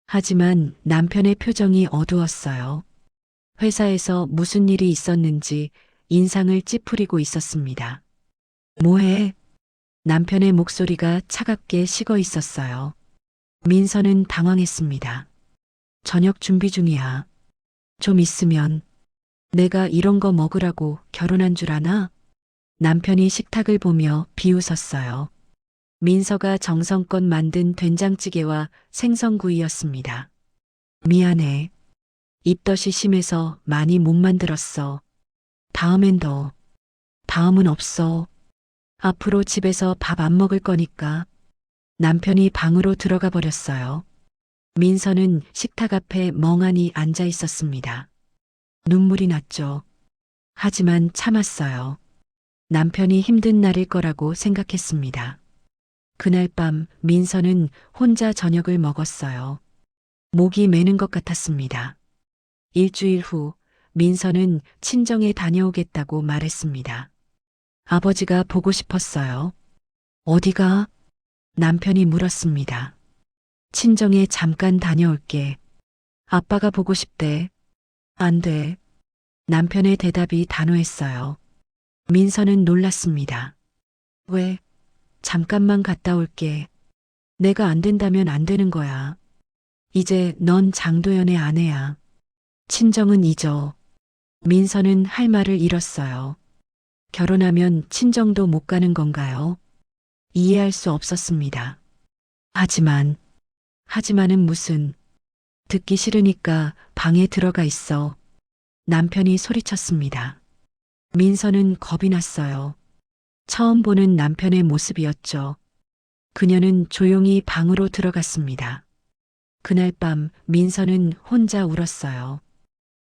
하지만 남편의 표정이 어두웠어요. 회사에서 무슨 일이 있었는지 인상을 찌푸리고 있었습니다. 뭐해? 남편의 목소리가 차갑게 식어 있었어요. 민서는 당황했습니다. 저녁 준비 중이야. 좀 있으면. 내가 이런 거 먹으라고 결혼한 줄 아나? 남편이 식탁을 보며 비웃었어요. 민서가 정성껏 만든 된장찌개와 생선구이였습니다. 미안해. 입덧이 심해서 많이 못 만들었어. 다음엔 더. 다음은 없어. 앞으로 집에서 밥 안 먹을 거니까. 남편이 방으로 들어가 버렸어요. 민서는 식탁 앞에 멍하니 앉아 있었습니다. 눈물이 났죠. 하지만 참았어요. 남편이 힘든 날일 거라고 생각했습니다. 그날 밤 민서는 혼자 저녁을 먹었어요. 목이 메는 것 같았습니다. 일주일 후 민서는 친정에 다녀오겠다고 말했습니다. 아버지가 보고 싶었어요. 어디가? 남편이 물었습니다. 친정에 잠깐 다녀올게. 아빠가 보고 싶대. 안 돼. 남편의 대답이 단호했어요. 민서는 놀랐습니다. 왜? 잠깐만 갔다 올게. 내가 안 된다면 안 되는 거야. 이제 넌 장도연의 아내야. 친정은 잊어. 민서는 할 말을 잃었어요. 결혼하면 친정도 못 가는 건가요? 이해할 수 없었습니다. 하지만은 무슨. 듣기 싫으니까 방에 들어가 있어. 남편이 소리쳤습니다. 민서는 겁이 났어요. 처음 보는 남편의 모습이었죠. 그녀는 조용히 방으로 들어갔습니다. 그날 밤 민서는 혼자 울었어요.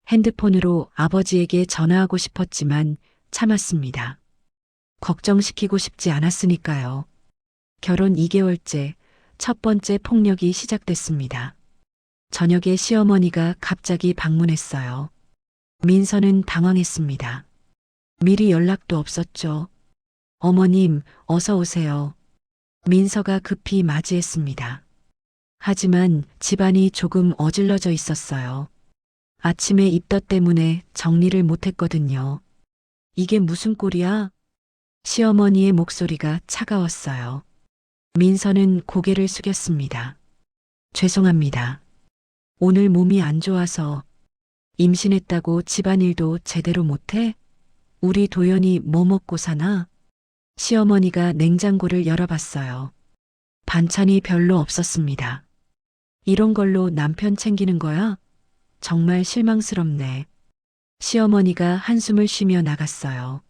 핸드폰으로 아버지에게 전화하고 싶었지만 참았습니다. 걱정시키고 싶지 않았으니까요. 결혼 2개월째 첫 번째 폭력이 시작됐습니다. 저녁에 시어머니가 갑자기 방문했어요. 민서는 당황했습니다. 미리 연락도 없었죠. 어머님, 어서 오세요. 민서가 급히 맞이했습니다. 하지만 집안이 조금 어질러져 있었어요. 아침에 입덧 때문에 정리를 못했거든요. 이게 무슨 꼴이야? 시어머니의 목소리가 차가웠어요. 민서는 고개를 숙였습니다. 죄송합니다. 오늘 몸이 안 좋아서. 임신했다고 집안일도 제대로 못해? 우리 도연이 뭐 먹고 사나? 시어머니가 냉장고를 열어봤어요. 반찬이 별로 없었습니다. 이런 걸로 남편 챙기는 거야? 정말 실망스럽네. 시어머니가 한숨을 쉬며 나갔어요.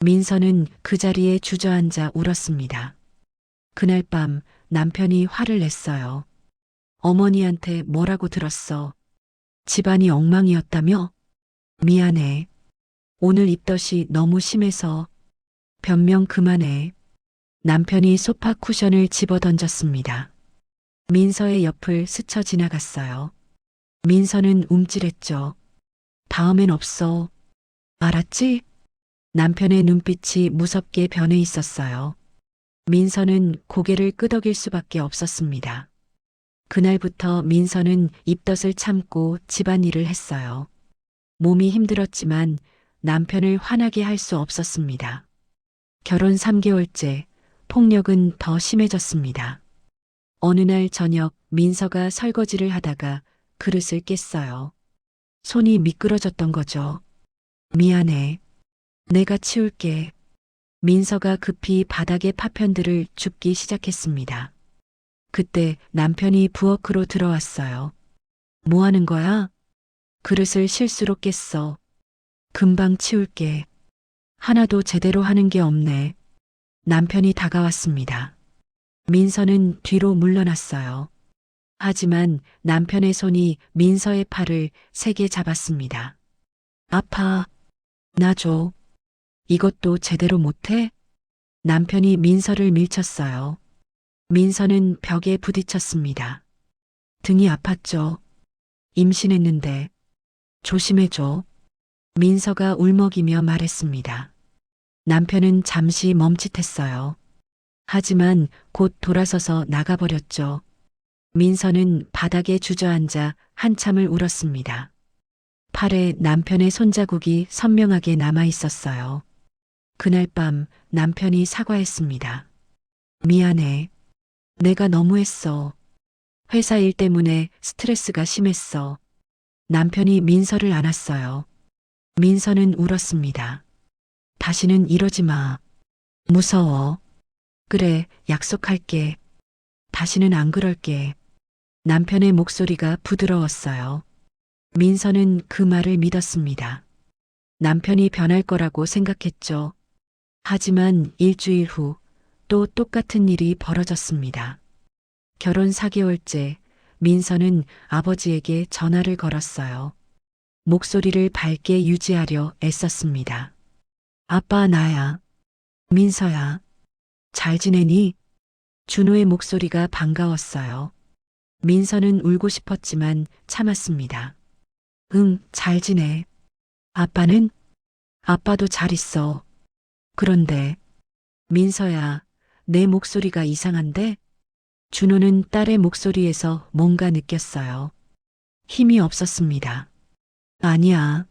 민서는 그 자리에 주저앉아 울었습니다. 그날 밤 남편이 화를 냈어요. 어머니한테 뭐라고 들었어? 집안이 엉망이었다며? 미안해. 오늘 입덧이 너무 심해서. 변명 그만해. 남편이 소파 쿠션을 집어 던졌습니다. 민서의 옆을 스쳐 지나갔어요. 민서는 움찔했죠. 다음엔 없어. 알았지? 남편의 눈빛이 무섭게 변해 있었어요. 민서는 고개를 끄덕일 수밖에 없었습니다. 그날부터 민서는 입덧을 참고 집안일을 했어요. 몸이 힘들었지만 남편을 화나게 할 수 없었습니다. 결혼 3개월째 폭력은 더 심해졌습니다. 어느 날 저녁 민서가 설거지를 하다가 그릇을 깼어요. 손이 미끄러졌던 거죠. 미안해. 내가 치울게. 민서가 급히 바닥에 파편들을 줍기 시작했습니다. 그때 남편이 부엌으로 들어왔어요. 뭐 하는 거야? 그릇을 실수로 깼어. 금방 치울게. 하나도 제대로 하는 게 없네. 남편이 다가왔습니다. 민서는 뒤로 물러났어요. 하지만 남편의 손이 민서의 팔을 세게 잡았습니다. 아파. 나 줘. 이것도 제대로 못해? 남편이 민서를 밀쳤어요. 민서는 벽에 부딪혔습니다. 등이 아팠죠. 임신했는데. 조심해줘. 민서가 울먹이며 말했습니다. 남편은 잠시 멈칫했어요. 하지만 곧 돌아서서 나가버렸죠. 민서는 바닥에 주저앉아 한참을 울었습니다. 팔에 남편의 손자국이 선명하게 남아 있었어요. 그날 밤 남편이 사과했습니다. 미안해. 내가 너무했어. 회사 일 때문에 스트레스가 심했어. 남편이 민서를 안았어요. 민서는 울었습니다. 다시는 이러지 마. 무서워. 그래, 약속할게. 다시는 안 그럴게. 남편의 목소리가 부드러웠어요. 민서는 그 말을 믿었습니다. 남편이 변할 거라고 생각했죠. 하지만 일주일 후 또 똑같은 일이 벌어졌습니다. 결혼 4개월째 민서는 아버지에게 전화를 걸었어요. 목소리를 밝게 유지하려 애썼습니다. 아빠, 나야. 민서야. 잘 지내니? 준호의 목소리가 반가웠어요. 민서는 울고 싶었지만 참았습니다. 응, 잘 지내. 아빠는? 아빠도 잘 있어. 그런데, 민서야, 내 목소리가 이상한데? 준호는 딸의 목소리에서 뭔가 느꼈어요. 힘이 없었습니다. 아니야.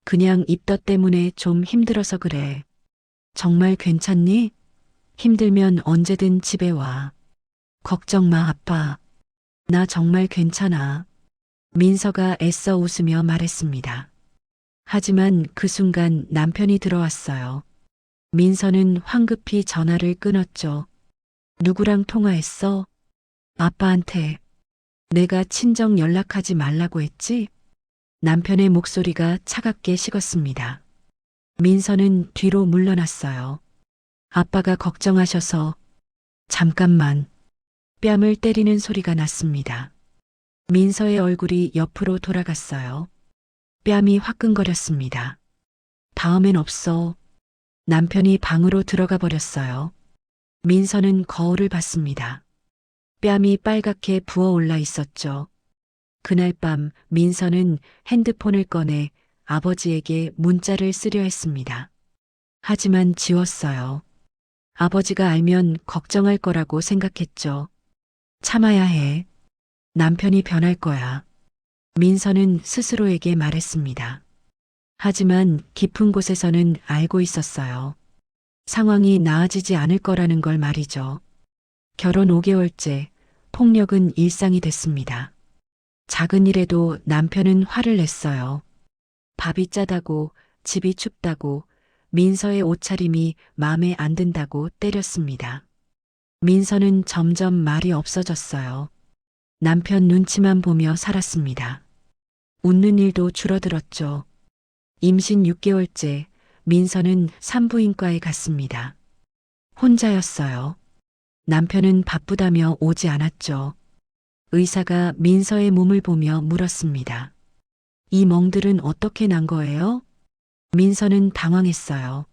그냥 입덧 때문에 좀 힘들어서 그래. 정말 괜찮니? 힘들면 언제든 집에 와. 걱정 마, 아빠. 나 정말 괜찮아. 민서가 애써 웃으며 말했습니다. 하지만 그 순간 남편이 들어왔어요. 민서는 황급히 전화를 끊었죠. 누구랑 통화했어? 아빠한테. 내가 친정 연락하지 말라고 했지? 남편의 목소리가 차갑게 식었습니다. 민서는 뒤로 물러났어요. 아빠가 걱정하셔서. 잠깐만. 뺨을 때리는 소리가 났습니다. 민서의 얼굴이 옆으로 돌아갔어요. 뺨이 화끈거렸습니다. 다음엔 없어. 남편이 방으로 들어가 버렸어요. 민서는 거울을 봤습니다. 뺨이 빨갛게 부어올라 있었죠. 그날 밤 민서는 핸드폰을 꺼내 아버지에게 문자를 쓰려 했습니다. 하지만 지웠어요. 아버지가 알면 걱정할 거라고 생각했죠. 참아야 해. 남편이 변할 거야. 민서는 스스로에게 말했습니다. 하지만 깊은 곳에서는 알고 있었어요. 상황이 나아지지 않을 거라는 걸 말이죠. 결혼 5개월째 폭력은 일상이 됐습니다. 작은 일에도 남편은 화를 냈어요. 밥이 짜다고, 집이 춥다고, 민서의 옷차림이 마음에 안 든다고 때렸습니다. 민서는 점점 말이 없어졌어요. 남편 눈치만 보며 살았습니다. 웃는 일도 줄어들었죠. 임신 6개월째 민서는 산부인과에 갔습니다. 혼자였어요. 남편은 바쁘다며 오지 않았죠. 의사가 민서의 몸을 보며 물었습니다. 이 멍들은 어떻게 난 거예요? 민서는 당황했어요.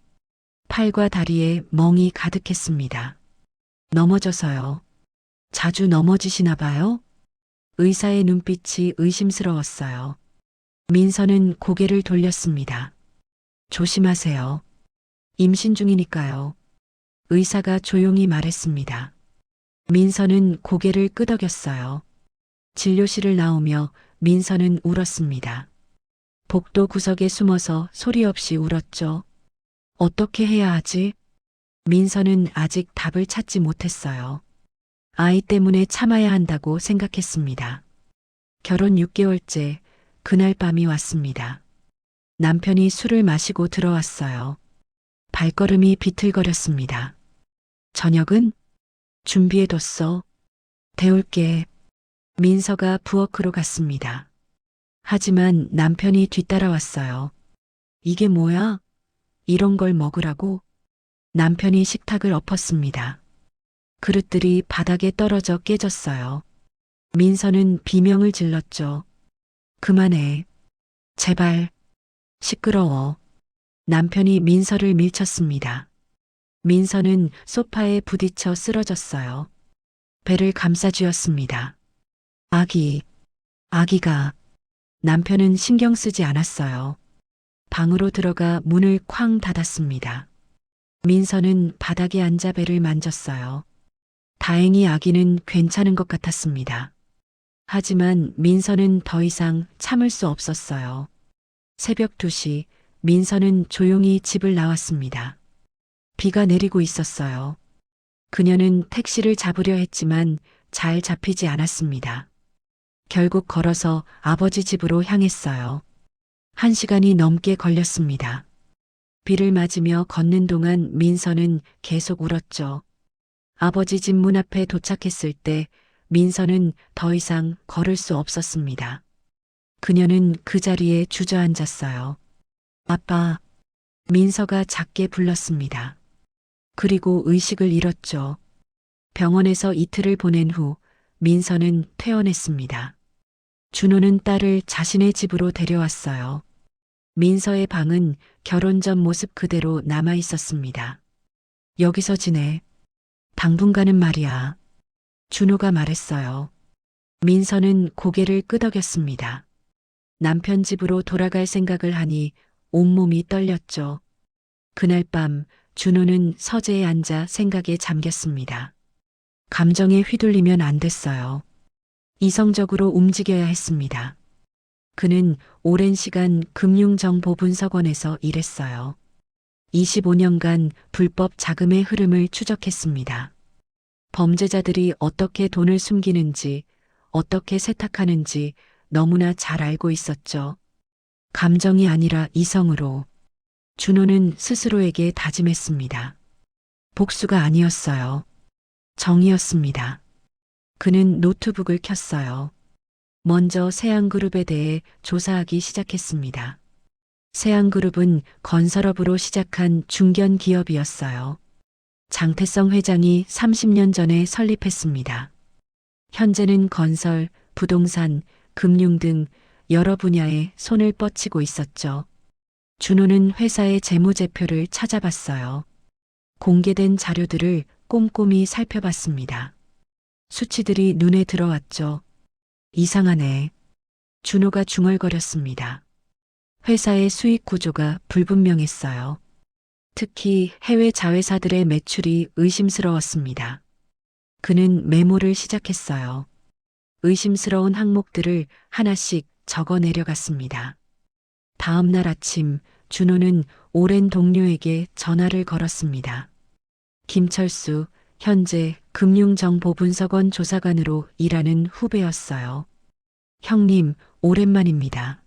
팔과 다리에 멍이 가득했습니다. 넘어져서요. 자주 넘어지시나 봐요? 의사의 눈빛이 의심스러웠어요. 민서는 고개를 돌렸습니다. 조심하세요. 임신 중이니까요. 의사가 조용히 말했습니다. 민서는 고개를 끄덕였어요. 진료실을 나오며 민서는 울었습니다. 복도 구석에 숨어서 소리 없이 울었죠. 어떻게 해야 하지? 민서는 아직 답을 찾지 못했어요. 아이 때문에 참아야 한다고 생각했습니다. 결혼 6개월째 그날 밤이 왔습니다. 남편이 술을 마시고 들어왔어요. 발걸음이 비틀거렸습니다. 저녁은? 준비해뒀어. 데울게. 민서가 부엌으로 갔습니다. 하지만 남편이 뒤따라왔어요. 이게 뭐야? 이런 걸 먹으라고? 남편이 식탁을 엎었습니다. 그릇들이 바닥에 떨어져 깨졌어요. 민서는 비명을 질렀죠. 그만해. 제발. 시끄러워. 남편이 민서를 밀쳤습니다. 민서는 소파에 부딪혀 쓰러졌어요. 배를 감싸쥐었습니다. 아기가. 남편은 신경 쓰지 않았어요. 방으로 들어가 문을 쾅 닫았습니다. 민서는 바닥에 앉아 배를 만졌어요. 다행히 아기는 괜찮은 것 같았습니다. 하지만 민서는 더 이상 참을 수 없었어요. 새벽 2시 민서는 조용히 집을 나왔습니다. 비가 내리고 있었어요. 그녀는 택시를 잡으려 했지만 잘 잡히지 않았습니다. 결국 걸어서 아버지 집으로 향했어요. 1시간이 넘게 걸렸습니다. 비를 맞으며 걷는 동안 민서는 계속 울었죠. 아버지 집 문 앞에 도착했을 때 민서는 더 이상 걸을 수 없었습니다. 그녀는 그 자리에 주저앉았어요. 아빠, 민서가 작게 불렀습니다. 그리고 의식을 잃었죠. 병원에서 이틀을 보낸 후 민서는 퇴원했습니다. 준호는 딸을 자신의 집으로 데려왔어요. 민서의 방은 결혼 전 모습 그대로 남아 있었습니다. 여기서 지내. 당분간은 말이야. 준호가 말했어요. 민서는 고개를 끄덕였습니다. 남편 집으로 돌아갈 생각을 하니 온몸이 떨렸죠. 그날 밤 준호는 서재에 앉아 생각에 잠겼습니다. 감정에 휘둘리면 안 됐어요. 이성적으로 움직여야 했습니다. 그는 오랜 시간 금융정보분석원에서 일했어요. 25년간 불법 자금의 흐름을 추적했습니다. 범죄자들이 어떻게 돈을 숨기는지, 어떻게 세탁하는지 너무나 잘 알고 있었죠. 감정이 아니라 이성으로. 준호는 스스로에게 다짐했습니다. 복수가 아니었어요. 정의였습니다. 그는 노트북을 켰어요. 먼저 세안그룹에 대해 조사하기 시작했습니다. 세안그룹은 건설업으로 시작한 중견 기업이었어요. 장태성 회장이 30년 전에 설립했습니다. 현재는 건설, 부동산, 금융 등 여러 분야에 손을 뻗치고 있었죠. 준호는 회사의 재무제표를 찾아봤어요. 공개된 자료들을 꼼꼼히 살펴봤습니다. 수치들이 눈에 들어왔죠. 이상하네. 준호가 중얼거렸습니다. 회사의 수익 구조가 불분명했어요. 특히 해외 자회사들의 매출이 의심스러웠습니다. 그는 메모를 시작했어요. 의심스러운 항목들을 하나씩 적어 내려갔습니다. 다음 날 아침 준호는 오랜 동료에게 전화를 걸었습니다. 김철수, 현재 금융정보분석원 조사관으로 일하는 후배였어요. 형님, 오랜만입니다.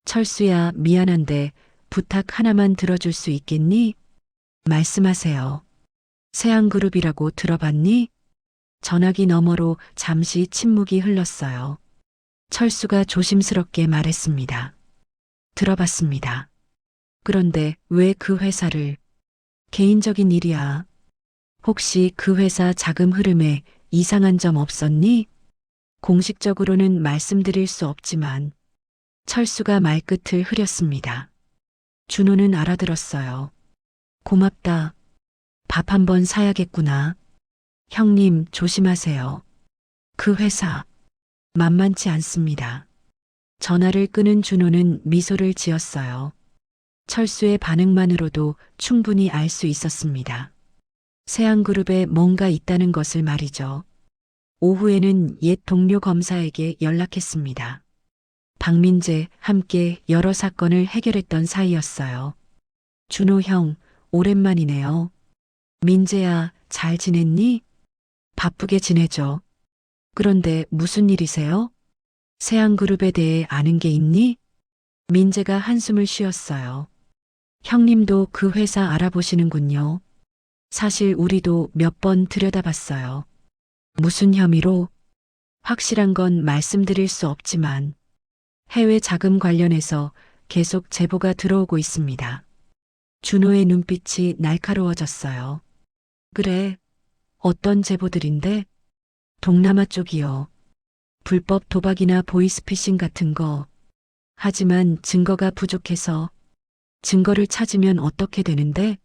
철수야, 미안한데 부탁 하나만 들어줄 수 있겠니? 말씀하세요. 세안그룹이라고 들어봤니? 전화기 너머로 잠시 침묵이 흘렀어요. 철수가 조심스럽게 말했습니다. 들어봤습니다. 그런데 왜 그 회사를? 개인적인 일이야. 혹시 그 회사 자금 흐름에 이상한 점 없었니? 공식적으로는 말씀드릴 수 없지만 철수가 말끝을 흐렸습니다. 준호는 알아들었어요. 고맙다. 밥 한번 사야겠구나. 형님, 조심하세요. 그 회사 만만치 않습니다. 전화를 끄는 준호는 미소를 지었어요. 철수의 반응만으로도 충분히 알 수 있었습니다. 세안그룹에 뭔가 있다는 것을 말이죠. 오후에는 옛 동료 검사에게 연락했습니다. 박민재 함께 여러 사건을 해결했던 사이였어요. 준호 형, 오랜만이네요. 민재야, 잘 지냈니? 바쁘게 지내죠. 그런데 무슨 일이세요? 세안그룹에 대해 아는 게 있니? 민재가 한숨을 쉬었어요. 형님도 그 회사 알아보시는군요. 사실 우리도 몇 번 들여다봤어요. 무슨 혐의로? 확실한 건 말씀드릴 수 없지만 해외 자금 관련해서 계속 제보가 들어오고 있습니다. 준호의 눈빛이 날카로워졌어요. 그래, 어떤 제보들인데? 동남아 쪽이요. 불법 도박이나 보이스피싱 같은 거. 하지만 증거가 부족해서 증거를 찾으면 어떻게 되는데?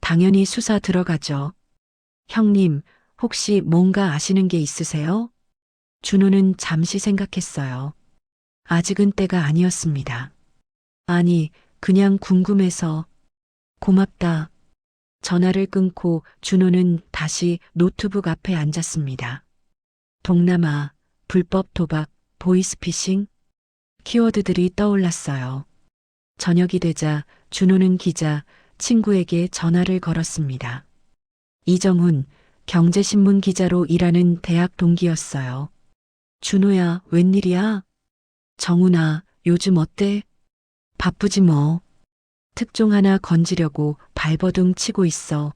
당연히 수사 들어가죠. 형님, 혹시 뭔가 아시는 게 있으세요? 준호는 잠시 생각했어요. 아직은 때가 아니었습니다. 아니, 그냥 궁금해서. 고맙다. 전화를 끊고 준호는 다시 노트북 앞에 앉았습니다. 동남아, 불법 도박, 보이스피싱? 키워드들이 떠올랐어요. 저녁이 되자 준호는 기자, 친구에게 전화를 걸었습니다. 이정훈, 경제신문 기자로 일하는 대학 동기였어요. 준호야, 웬일이야? 정훈아, 요즘 어때? 바쁘지 뭐. 특종 하나 건지려고 발버둥 치고 있어.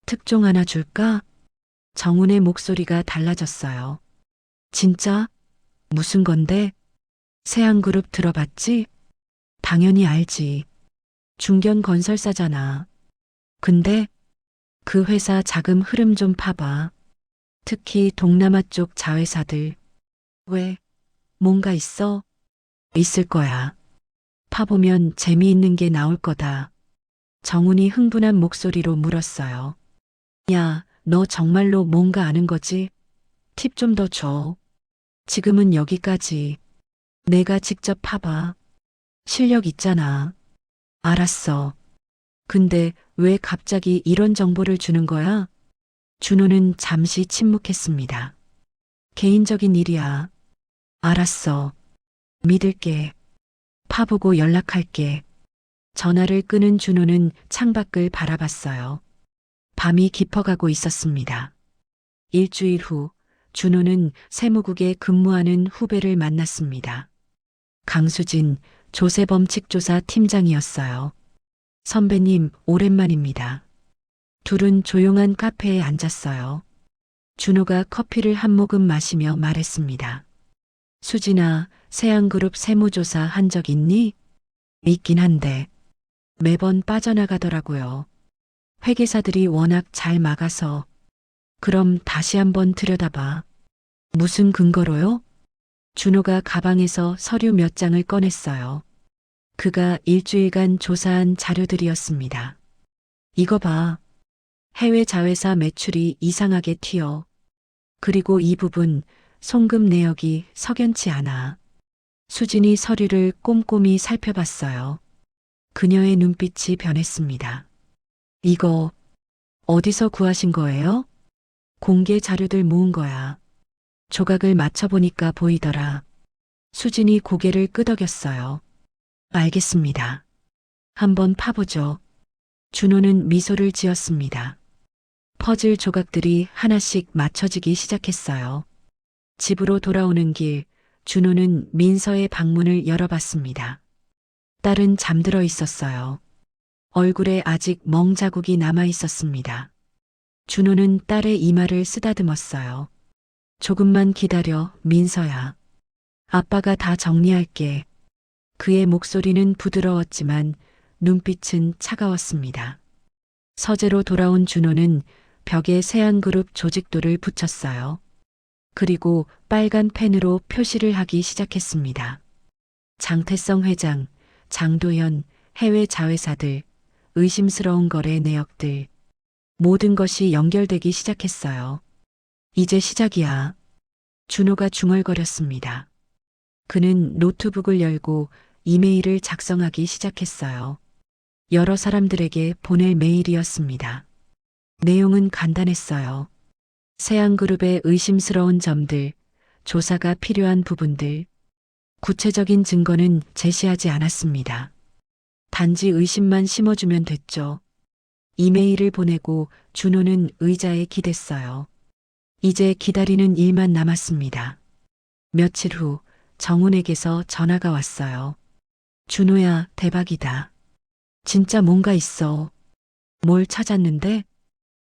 특종 하나 줄까? 정훈의 목소리가 달라졌어요. 진짜? 무슨 건데? 세안그룹 들어봤지? 당연히 알지. 중견건설사잖아. 근데 그 회사 자금 흐름 좀 파봐. 특히 동남아 쪽 자회사들. 왜? 뭔가 있어? 있을 거야. 파보면 재미있는 게 나올 거다. 정훈이 흥분한 목소리로 물었어요. 야, 너 정말로 뭔가 아는 거지? 팁 좀 더 줘. 지금은 여기까지. 내가 직접 파봐. 실력 있잖아. 알았어. 근데 왜 갑자기 이런 정보를 주는 거야? 준호는 잠시 침묵했습니다. 개인적인 일이야. 알았어. 믿을게. 파보고 연락할게. 전화를 끊은 준호는 창밖을 바라봤어요. 밤이 깊어가고 있었습니다. 일주일 후 준호는 세무국에 근무하는 후배를 만났습니다. 강수진 조세범칙조사 팀장이었어요. 선배님, 오랜만입니다. 둘은 조용한 카페에 앉았어요. 준호가 커피를 한 모금 마시며 말했습니다. 수진아, 세안그룹 세무조사 한 적 있니? 있긴 한데 매번 빠져나가더라고요. 회계사들이 워낙 잘 막아서. 그럼 다시 한번 들여다봐. 무슨 근거로요? 준호가 가방에서 서류 몇 장을 꺼냈어요. 그가 일주일간 조사한 자료들이었습니다. 이거 봐. 해외 자회사 매출이 이상하게 튀어. 그리고 이 부분 송금 내역이 석연치 않아. 수진이 서류를 꼼꼼히 살펴봤어요. 그녀의 눈빛이 변했습니다. 이거 어디서 구하신 거예요? 공개 자료들 모은 거야. 조각을 맞춰보니까 보이더라. 수진이 고개를 끄덕였어요. 알겠습니다. 한번 파보죠. 준호는 미소를 지었습니다. 퍼즐 조각들이 하나씩 맞춰지기 시작했어요. 집으로 돌아오는 길, 준호는 민서의 방문을 열어봤습니다. 딸은 잠들어 있었어요. 얼굴에 아직 멍 자국이 남아 있었습니다. 준호는 딸의 이마를 쓰다듬었어요. 조금만 기다려, 민서야. 아빠가 다 정리할게. 그의 목소리는 부드러웠지만 눈빛은 차가웠습니다. 서재로 돌아온 준호는 벽에 세안그룹 조직도를 붙였어요. 그리고 빨간 펜으로 표시를 하기 시작했습니다. 장태성 회장, 장도연, 해외 자회사들, 의심스러운 거래 내역들. 모든 것이 연결되기 시작했어요. 이제 시작이야. 준호가 중얼거렸습니다. 그는 노트북을 열고 이메일을 작성하기 시작했어요. 여러 사람들에게 보낼 메일이었습니다. 내용은 간단했어요. 세안그룹의 의심스러운 점들, 조사가 필요한 부분들, 구체적인 증거는 제시하지 않았습니다. 단지 의심만 심어주면 됐죠. 이메일을 보내고 준호는 의자에 기댔어요. 이제 기다리는 일만 남았습니다. 며칠 후 정훈에게서 전화가 왔어요. 준호야, 대박이다. 진짜 뭔가 있어. 뭘 찾았는데?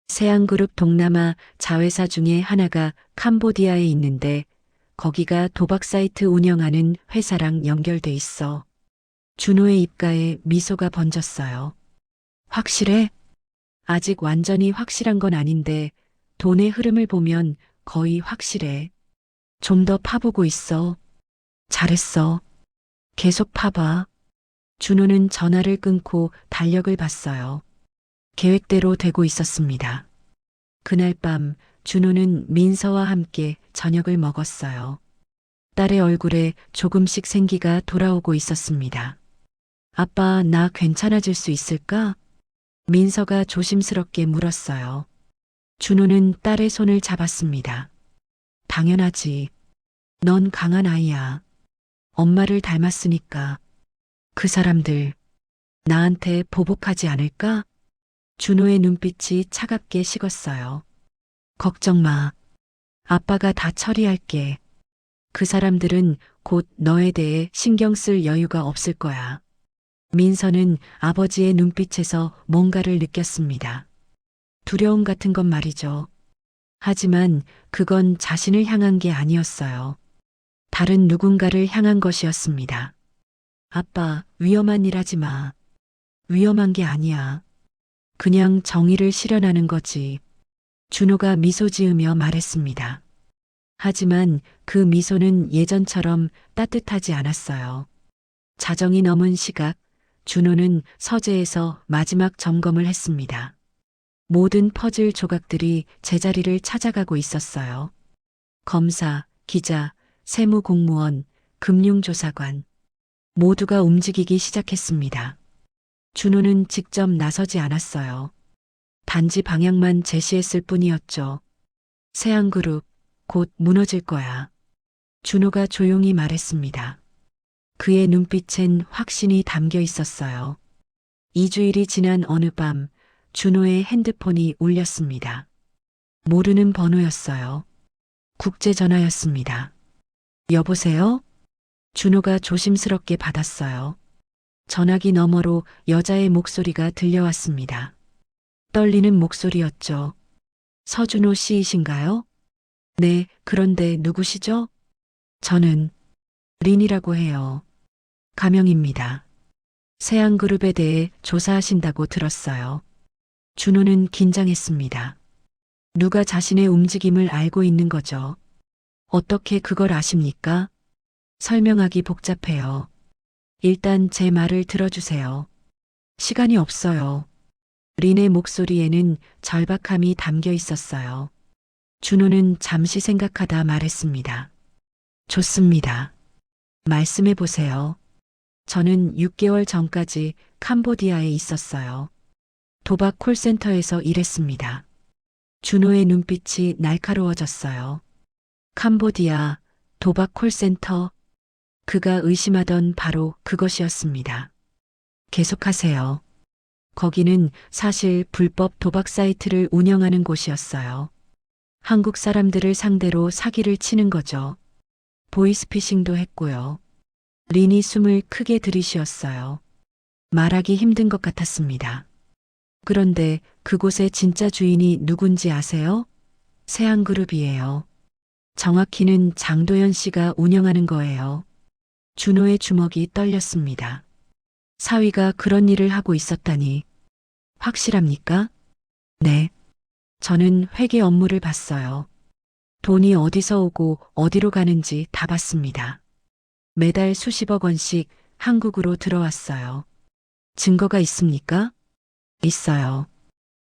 세안그룹 동남아 자회사 중에 하나가 캄보디아에 있는데 거기가 도박 사이트 운영하는 회사랑 연결돼 있어. 준호의 입가에 미소가 번졌어요. 확실해? 아직 완전히 확실한 건 아닌데 돈의 흐름을 보면 거의 확실해. 좀 더 파보고 있어. 잘했어. 계속 파봐. 준호는 전화를 끊고 달력을 봤어요. 계획대로 되고 있었습니다. 그날 밤 준호는 민서와 함께 저녁을 먹었어요. 딸의 얼굴에 조금씩 생기가 돌아오고 있었습니다. 아빠, 나 괜찮아질 수 있을까? 민서가 조심스럽게 물었어요. 준호는 딸의 손을 잡았습니다. 당연하지. 넌 강한 아이야. 엄마를 닮았으니까. 그 사람들, 나한테 보복하지 않을까? 준호의 눈빛이 차갑게 식었어요. 걱정 마. 아빠가 다 처리할게. 그 사람들은 곧 너에 대해 신경 쓸 여유가 없을 거야. 민서는 아버지의 눈빛에서 뭔가를 느꼈습니다. 두려움 같은 건 말이죠. 하지만 그건 자신을 향한 게 아니었어요. 다른 누군가를 향한 것이었습니다. 아빠, 위험한 일 하지 마. 위험한 게 아니야. 그냥 정의를 실현하는 거지. 준호가 미소 지으며 말했습니다. 하지만 그 미소는 예전처럼 따뜻하지 않았어요. 자정이 넘은 시각, 준호는 서재에서 마지막 점검을 했습니다. 모든 퍼즐 조각들이 제자리를 찾아가고 있었어요. 검사, 기자, 세무공무원, 금융조사관. 모두가 움직이기 시작했습니다. 준호는 직접 나서지 않았어요. 단지 방향만 제시했을 뿐이었죠. 세안그룹, 곧 무너질 거야. 준호가 조용히 말했습니다. 그의 눈빛엔 확신이 담겨 있었어요. 2주일이 지난 어느 밤, 준호의 핸드폰이 울렸습니다. 모르는 번호였어요. 국제전화였습니다. 여보세요? 준호가 조심스럽게 받았어요. 전화기 너머로 여자의 목소리가 들려왔습니다. 떨리는 목소리였죠. 서준호 씨이신가요? 네, 그런데 누구시죠? 저는 린이라고 해요. 가명입니다. 세안그룹에 대해 조사하신다고 들었어요. 준호는 긴장했습니다. 누가 자신의 움직임을 알고 있는 거죠? 어떻게 그걸 아십니까? 설명하기 복잡해요. 일단 제 말을 들어주세요. 시간이 없어요. 린의 목소리에는 절박함이 담겨 있었어요. 준호는 잠시 생각하다 말했습니다. 좋습니다. 말씀해 보세요. 저는 6개월 전까지 캄보디아에 있었어요. 도박 콜센터에서 일했습니다. 준호의 눈빛이 날카로워졌어요. 캄보디아, 도박 콜센터. 그가 의심하던 바로 그것이었습니다. 계속하세요. 거기는 사실 불법 도박 사이트를 운영하는 곳이었어요. 한국 사람들을 상대로 사기를 치는 거죠. 보이스피싱도 했고요. 린이 숨을 크게 들이쉬었어요. 말하기 힘든 것 같았습니다. 그런데 그곳의 진짜 주인이 누군지 아세요? 세안그룹이에요. 정확히는 장도연 씨가 운영하는 거예요. 준호의 주먹이 떨렸습니다. 사위가 그런 일을 하고 있었다니. 확실합니까? 네. 저는 회계 업무를 봤어요. 돈이 어디서 오고 어디로 가는지 다 봤습니다. 매달 수십억 원씩 한국으로 들어왔어요. 증거가 있습니까? 있어요.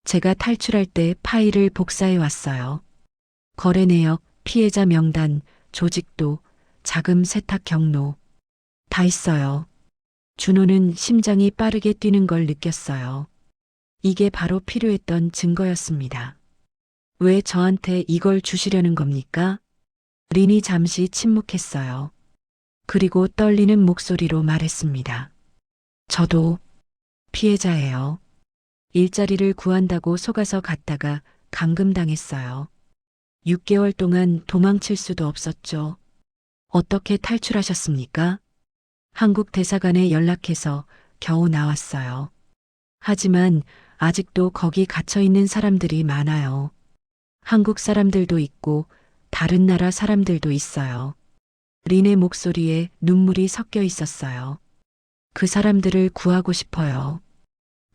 제가 탈출할 때 파일을 복사해 왔어요. 거래 내역, 피해자 명단, 조직도, 자금 세탁 경로. 다 있어요. 준호는 심장이 빠르게 뛰는 걸 느꼈어요. 이게 바로 필요했던 증거였습니다. 왜 저한테 이걸 주시려는 겁니까? 린이 잠시 침묵했어요. 그리고 떨리는 목소리로 말했습니다. 저도 피해자예요. 일자리를 구한다고 속아서 갔다가 감금당했어요. 6개월 동안 도망칠 수도 없었죠. 어떻게 탈출하셨습니까? 한국 대사관에 연락해서 겨우 나왔어요. 하지만 아직도 거기 갇혀 있는 사람들이 많아요. 한국 사람들도 있고 다른 나라 사람들도 있어요. 린의 목소리에 눈물이 섞여 있었어요. 그 사람들을 구하고 싶어요.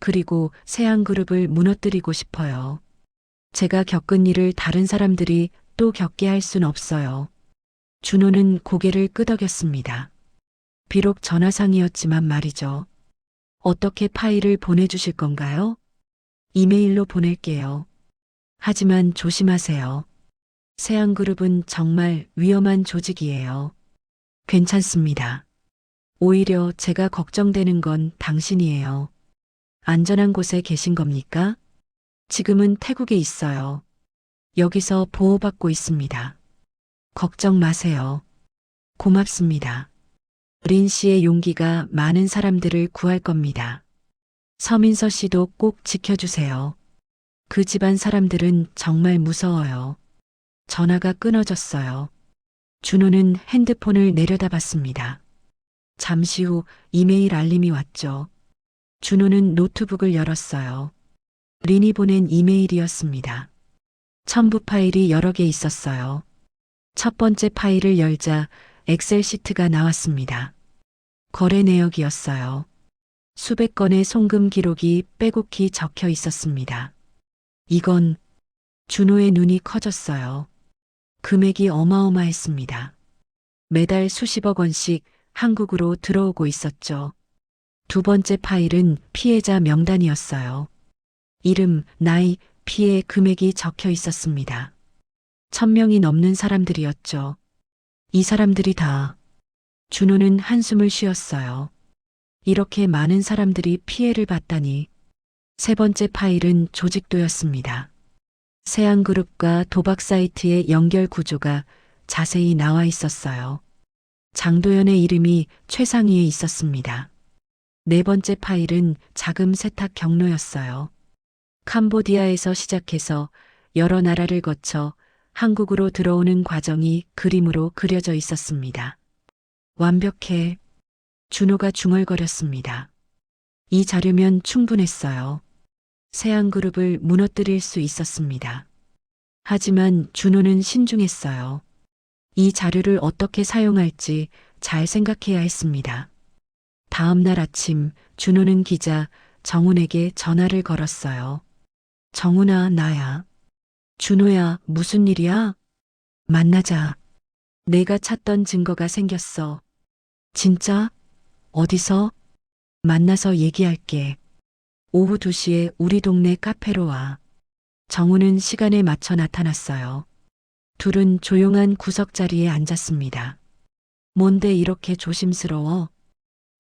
그리고 세안그룹을 무너뜨리고 싶어요. 제가 겪은 일을 다른 사람들이 또 겪게 할 순 없어요. 준호는 고개를 끄덕였습니다. 비록 전화상이었지만 말이죠. 어떻게 파일을 보내주실 건가요? 이메일로 보낼게요. 하지만 조심하세요. 세안그룹은 정말 위험한 조직이에요. 괜찮습니다. 오히려 제가 걱정되는 건 당신이에요. 안전한 곳에 계신 겁니까? 지금은 태국에 있어요. 여기서 보호받고 있습니다. 걱정 마세요. 고맙습니다. 린 씨의 용기가 많은 사람들을 구할 겁니다. 서민서 씨도 꼭 지켜주세요. 그 집안 사람들은 정말 무서워요. 전화가 끊어졌어요. 준호는 핸드폰을 내려다봤습니다. 잠시 후 이메일 알림이 왔죠. 준호는 노트북을 열었어요. 린이 보낸 이메일이었습니다. 첨부 파일이 여러 개 있었어요. 첫 번째 파일을 열자 엑셀 시트가 나왔습니다. 거래 내역이었어요. 수백 건의 송금 기록이 빼곡히 적혀 있었습니다. 이건 준호의 눈이 커졌어요. 금액이 어마어마했습니다. 매달 수십억 원씩 한국으로 들어오고 있었죠. 두 번째 파일은 피해자 명단이었어요. 이름, 나이, 피해 금액이 적혀 있었습니다. 1000명이 넘는 사람들이었죠. 이 사람들이 다. 준호는 한숨을 쉬었어요. 이렇게 많은 사람들이 피해를 봤다니. 세 번째 파일은 조직도였습니다. 세안그룹과 도박 사이트의 연결 구조가 자세히 나와 있었어요. 장도연의 이름이 최상위에 있었습니다. 네 번째 파일은 자금 세탁 경로였어요. 캄보디아에서 시작해서 여러 나라를 거쳐 한국으로 들어오는 과정이 그림으로 그려져 있었습니다. 완벽해. 준호가 중얼거렸습니다. 이 자료면 충분했어요. 세안그룹을 무너뜨릴 수 있었습니다. 하지만 준호는 신중했어요. 이 자료를 어떻게 사용할지 잘 생각해야 했습니다. 다음 날 아침 준호는 기자 정훈에게 전화를 걸었어요. 정훈아, 나야. 준호야, 무슨 일이야? 만나자. 내가 찾던 증거가 생겼어. 진짜? 어디서? 만나서 얘기할게. 오후 2시에 우리 동네 카페로 와. 정훈은 시간에 맞춰 나타났어요. 둘은 조용한 구석자리에 앉았습니다. 뭔데 이렇게 조심스러워?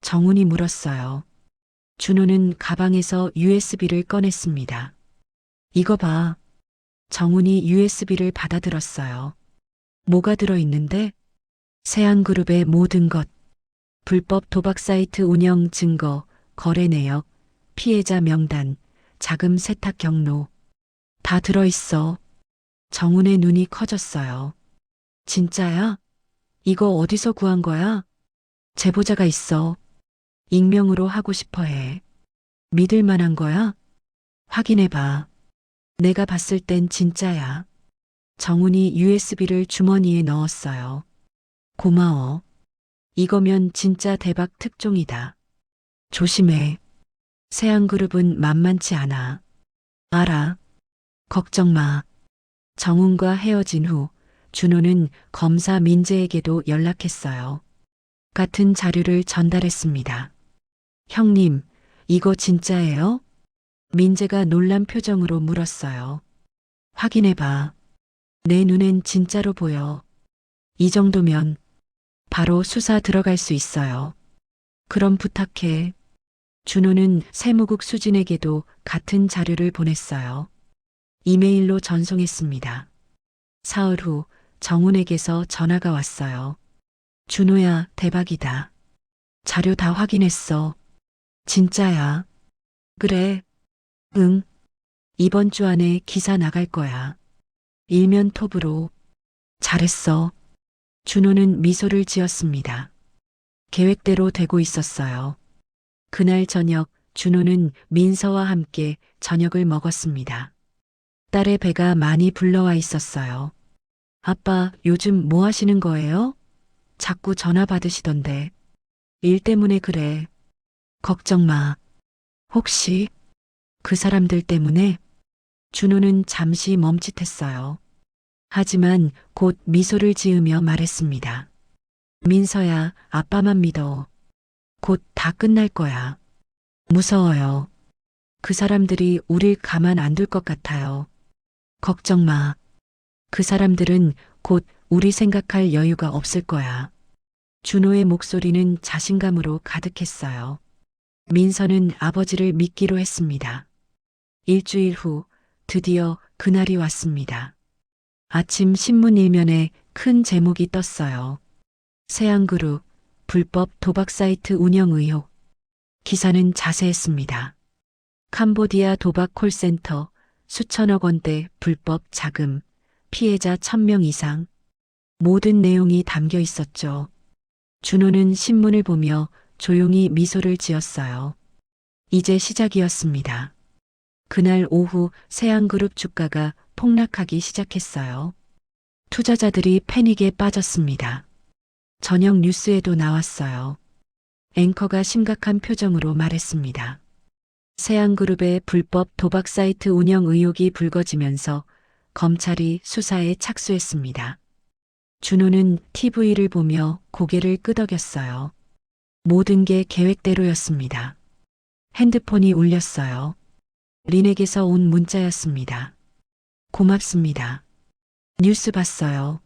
정훈이 물었어요. 준호는 가방에서 USB를 꺼냈습니다. 이거 봐. 정훈이 USB를 받아들었어요. 뭐가 들어있는데? 세안그룹의 모든 것. 불법 도박 사이트 운영 증거, 거래 내역, 피해자 명단, 자금 세탁 경로. 다 들어있어. 정훈의 눈이 커졌어요. 진짜야? 이거 어디서 구한 거야? 제보자가 있어. 익명으로 하고 싶어 해. 믿을 만한 거야? 확인해봐. 내가 봤을 땐 진짜야. 정훈이 USB를 주머니에 넣었어요. 고마워. 이거면 진짜 대박 특종이다. 조심해. 세안그룹은 만만치 않아. 알아. 걱정 마. 정훈과 헤어진 후 준호는 검사 민재에게도 연락했어요. 같은 자료를 전달했습니다. 형님, 이거 진짜예요? 민재가 놀란 표정으로 물었어요. 확인해봐. 내 눈엔 진짜로 보여. 이 정도면 바로 수사 들어갈 수 있어요. 그럼 부탁해. 준호는 세무국 수진에게도 같은 자료를 보냈어요. 이메일로 전송했습니다. 사흘 후 정훈에게서 전화가 왔어요. 준호야, 대박이다. 자료 다 확인했어. 진짜야. 그래. 응. 이번 주 안에 기사 나갈 거야. 일면 톱으로. 잘했어. 준호는 미소를 지었습니다. 계획대로 되고 있었어요. 그날 저녁 준호는 민서와 함께 저녁을 먹었습니다. 딸의 배가 많이 불러와 있었어요. 아빠, 요즘 뭐 하시는 거예요? 자꾸 전화 받으시던데. 일 때문에 그래. 걱정 마. 혹시 그 사람들 때문에? 준호는 잠시 멈칫했어요. 하지만 곧 미소를 지으며 말했습니다. 민서야, 아빠만 믿어. 곧 다 끝날 거야. 무서워요. 그 사람들이 우릴 가만 안 둘 것 같아요. 걱정 마. 그 사람들은 곧 우리 생각할 여유가 없을 거야. 준호의 목소리는 자신감으로 가득했어요. 민서는 아버지를 믿기로 했습니다. 일주일 후 드디어 그날이 왔습니다. 아침 신문 일면에 큰 제목이 떴어요. 세안그룹 불법 도박 사이트 운영 의혹. 기사는 자세했습니다. 캄보디아 도박 콜센터 수천억 원대 불법 자금, 피해자 1000명 이상. 모든 내용이 담겨 있었죠. 준호는 신문을 보며 조용히 미소를 지었어요. 이제 시작이었습니다. 그날 오후 세안그룹 주가가 폭락하기 시작했어요. 투자자들이 패닉에 빠졌습니다. 저녁 뉴스에도 나왔어요. 앵커가 심각한 표정으로 말했습니다. 세안그룹의 불법 도박 사이트 운영 의혹이 불거지면서 검찰이 수사에 착수했습니다. 준호는 TV를 보며 고개를 끄덕였어요. 모든 게 계획대로였습니다. 핸드폰이 울렸어요. 린에게서 온 문자였습니다. 고맙습니다. 뉴스 봤어요.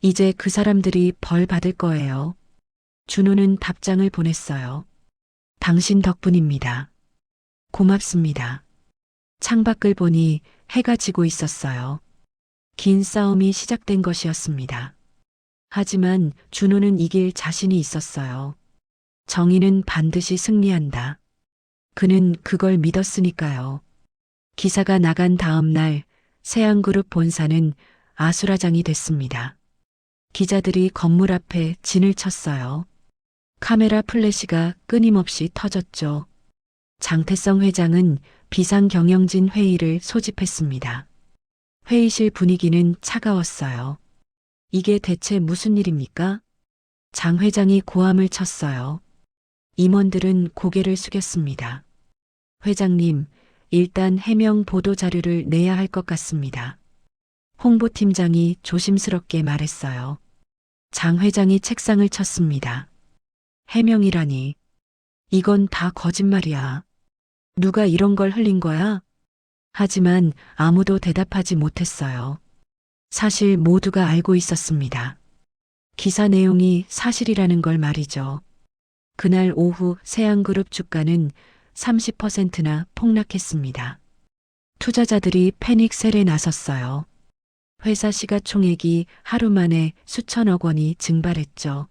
이제 그 사람들이 벌 받을 거예요. 준호는 답장을 보냈어요. 당신 덕분입니다. 고맙습니다. 창밖을 보니 해가 지고 있었어요. 긴 싸움이 시작된 것이었습니다. 하지만 준호는 이길 자신이 있었어요. 정의는 반드시 승리한다. 그는 그걸 믿었으니까요. 기사가 나간 다음 날 세안그룹 본사는 아수라장이 됐습니다. 기자들이 건물 앞에 진을 쳤어요. 카메라 플래시가 끊임없이 터졌죠. 장태성 회장은 비상경영진 회의를 소집했습니다. 회의실 분위기는 차가웠어요. 이게 대체 무슨 일입니까? 장 회장이 고함을 쳤어요. 임원들은 고개를 숙였습니다. 회장님, 일단 해명 보도 자료를 내야 할 것 같습니다. 홍보팀장이 조심스럽게 말했어요. 장 회장이 책상을 쳤습니다. 해명이라니. 이건 다 거짓말이야. 누가 이런 걸 흘린 거야? 하지만 아무도 대답하지 못했어요. 사실 모두가 알고 있었습니다. 기사 내용이 사실이라는 걸 말이죠. 그날 오후 세안그룹 주가는 30%나 폭락했습니다. 투자자들이 패닉 셀에 나섰어요. 회사 시가총액이 하루 만에 수천억 원이 증발했죠.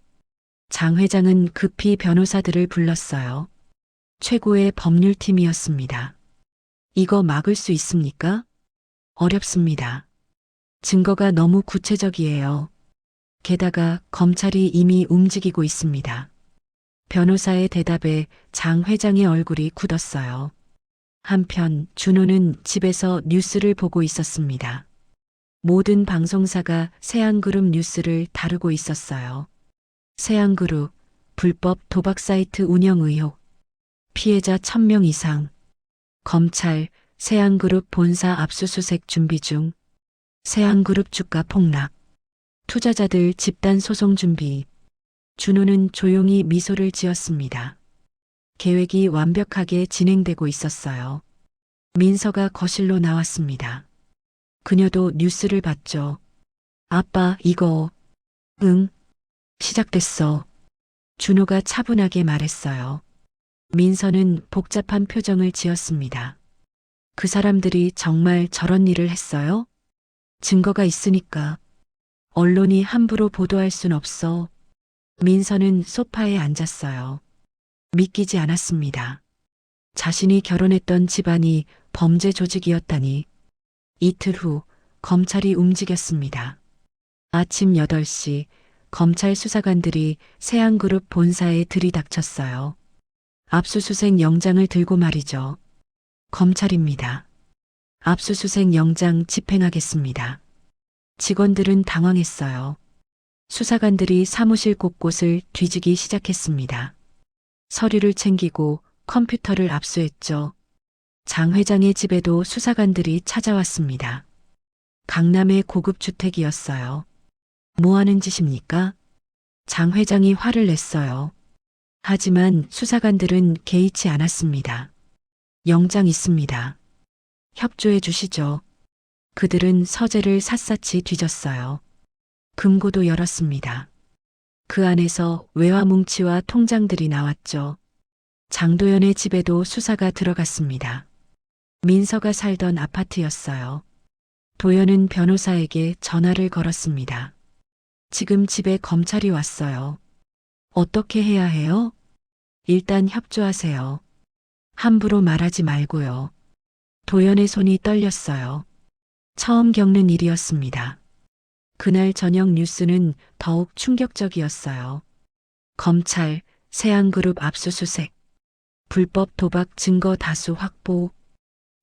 장 회장은 급히 변호사들을 불렀어요. 최고의 법률팀이었습니다. 이거 막을 수 있습니까? 어렵습니다. 증거가 너무 구체적이에요. 게다가 검찰이 이미 움직이고 있습니다. 변호사의 대답에 장 회장의 얼굴이 굳었어요. 한편 준호는 집에서 뉴스를 보고 있었습니다. 모든 방송사가 세안그룹 뉴스를 다루고 있었어요. 세안그룹 불법 도박 사이트 운영 의혹. 피해자 1000명 이상. 검찰 세안그룹 본사 압수수색 준비 중. 세안그룹 주가 폭락. 투자자들 집단 소송 준비. 준호는 조용히 미소를 지었습니다. 계획이 완벽하게 진행되고 있었어요. 민서가 거실로 나왔습니다. 그녀도 뉴스를 봤죠. 아빠, 이거. 응. 시작됐어. 준호가 차분하게 말했어요. 민서는 복잡한 표정을 지었습니다. 그 사람들이 정말 저런 일을 했어요? 증거가 있으니까. 언론이 함부로 보도할 순 없어. 민서는 소파에 앉았어요. 믿기지 않았습니다. 자신이 결혼했던 집안이 범죄 조직이었다니. 이틀 후 검찰이 움직였습니다. 아침 8시 검찰 수사관들이 세안그룹 본사에 들이닥쳤어요. 압수수색 영장을 들고 말이죠. 검찰입니다. 압수수색 영장 집행하겠습니다. 직원들은 당황했어요. 수사관들이 사무실 곳곳을 뒤지기 시작했습니다. 서류를 챙기고 컴퓨터를 압수했죠. 장 회장의 집에도 수사관들이 찾아왔습니다. 강남의 고급 주택이었어요. 뭐 하는 짓입니까? 장 회장이 화를 냈어요. 하지만 수사관들은 개의치 않았습니다. 영장 있습니다. 협조해 주시죠. 그들은 서재를 샅샅이 뒤졌어요. 금고도 열었습니다. 그 안에서 외화 뭉치와 통장들이 나왔죠. 장도연의 집에도 수사가 들어갔습니다. 민서가 살던 아파트였어요. 도연은 변호사에게 전화를 걸었습니다. 지금 집에 검찰이 왔어요. 어떻게 해야 해요? 일단 협조하세요. 함부로 말하지 말고요. 도연의 손이 떨렸어요. 처음 겪는 일이었습니다. 그날 저녁 뉴스는 더욱 충격적이었어요. 검찰, 세안그룹 압수수색, 불법 도박 증거 다수 확보,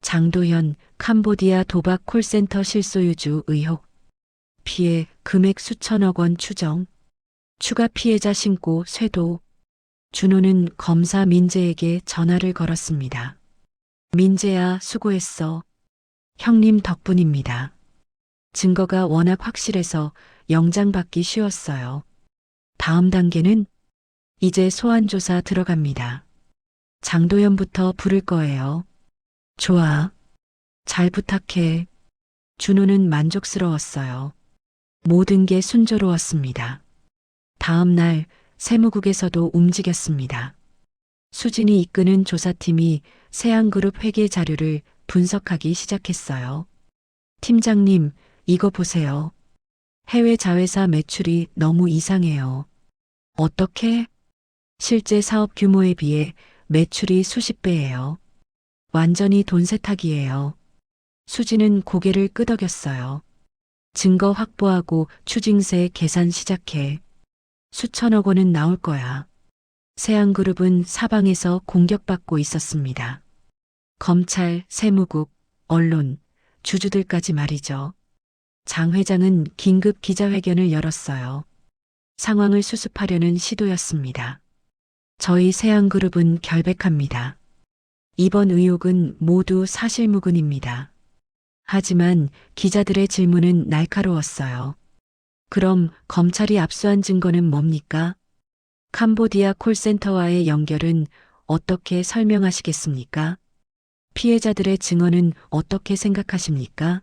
장도연, 캄보디아 도박 콜센터 실소유주 의혹, 피해 금액 수천억 원 추정, 추가 피해자 신고 쇄도. 준호는 검사 민재에게 전화를 걸었습니다. 민재야, 수고했어. 형님 덕분입니다. 증거가 워낙 확실해서 영장 받기 쉬웠어요. 다음 단계는 이제 소환조사 들어갑니다. 장도연부터 부를 거예요. 좋아. 잘 부탁해. 준호는 만족스러웠어요. 모든 게 순조로웠습니다. 다음 날 세무국에서도 움직였습니다. 수진이 이끄는 조사팀이 세안그룹 회계 자료를 분석하기 시작했어요. 팀장님, 이거 보세요. 해외 자회사 매출이 너무 이상해요. 어떻게? 실제 사업 규모에 비해 매출이 수십 배예요. 완전히 돈 세탁이에요. 수진은 고개를 끄덕였어요. 증거 확보하고 추징세 계산 시작해. 수천억 원은 나올 거야. 세안그룹은 사방에서 공격받고 있었습니다. 검찰, 세무국, 언론, 주주들까지 말이죠. 장 회장은 긴급 기자회견을 열었어요. 상황을 수습하려는 시도였습니다. 저희 세안그룹은 결백합니다. 이번 의혹은 모두 사실무근입니다. 하지만 기자들의 질문은 날카로웠어요. 그럼 검찰이 압수한 증거는 뭡니까? 캄보디아 콜센터와의 연결은 어떻게 설명하시겠습니까? 피해자들의 증언은 어떻게 생각하십니까?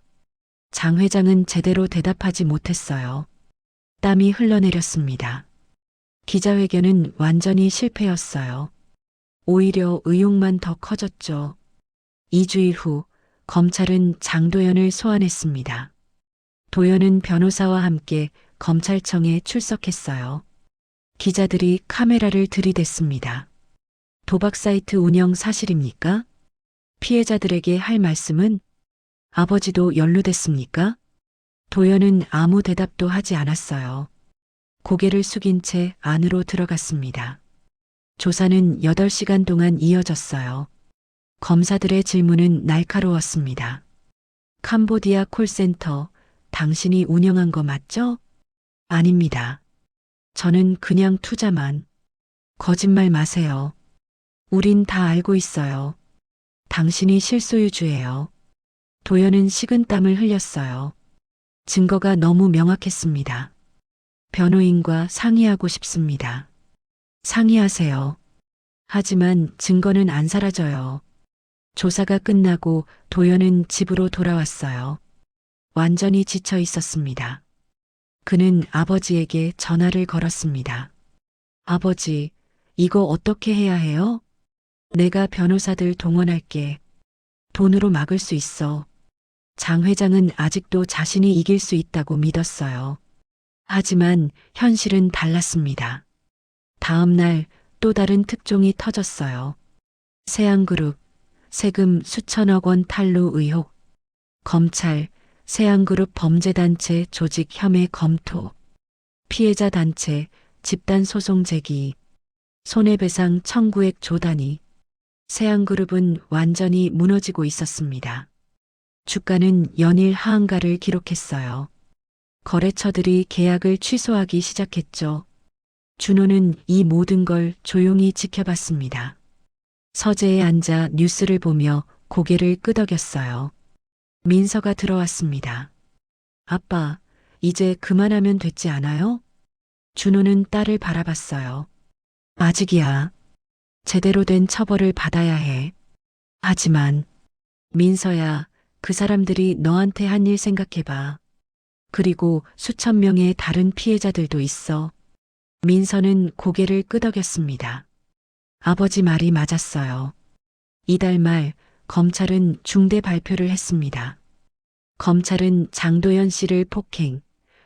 장 회장은 제대로 대답하지 못했어요. 땀이 흘러내렸습니다. 기자회견은 완전히 실패였어요. 오히려 의혹만 더 커졌죠. 2주일 후 검찰은 장도연을 소환했습니다. 도연은 변호사와 함께 검찰청에 출석했어요. 기자들이 카메라를 들이댔습니다. 도박 사이트 운영 사실입니까? 피해자들에게 할 말씀은? 아버지도 연루됐습니까? 도연은 아무 대답도 하지 않았어요. 고개를 숙인 채 안으로 들어갔습니다. 조사는 8시간 동안 이어졌어요. 검사들의 질문은 날카로웠습니다. 캄보디아 콜센터, 당신이 운영한 거 맞죠? 아닙니다. 저는 그냥 투자만. 거짓말 마세요. 우린 다 알고 있어요. 당신이 실소유주예요. 도연은 식은땀을 흘렸어요. 증거가 너무 명확했습니다. 변호인과 상의하고 싶습니다. 상의하세요. 하지만 증거는 안 사라져요. 조사가 끝나고 도연은 집으로 돌아왔어요. 완전히 지쳐 있었습니다. 그는 아버지에게 전화를 걸었습니다. 아버지, 이거 어떻게 해야 해요? 내가 변호사들 동원할게. 돈으로 막을 수 있어. 장 회장은 아직도 자신이 이길 수 있다고 믿었어요. 하지만 현실은 달랐습니다. 다음 날 또 다른 특종이 터졌어요. 세안그룹, 세금 수천억 원 탈루 의혹, 검찰, 세안그룹 범죄단체 조직 혐의 검토, 피해자 단체 집단 소송 제기, 손해배상 청구액 조단위. 세안그룹은 완전히 무너지고 있었습니다. 주가는 연일 하한가를 기록했어요. 거래처들이 계약을 취소하기 시작했죠. 준호는 이 모든 걸 조용히 지켜봤습니다. 서재에 앉아 뉴스를 보며 고개를 끄덕였어요. 민서가 들어왔습니다. 아빠, 이제 그만하면 됐지 않아요? 준호는 딸을 바라봤어요. 아직이야. 제대로 된 처벌을 받아야 해. 하지만, 민서야, 그 사람들이 너한테 한 일 생각해봐. 그리고 수천 명의 다른 피해자들도 있어. 민서는 고개를 끄덕였습니다. 아버지 말이 맞았어요. 이달 말 검찰은 중대 발표를 했습니다. 검찰은 장도연 씨를 폭행,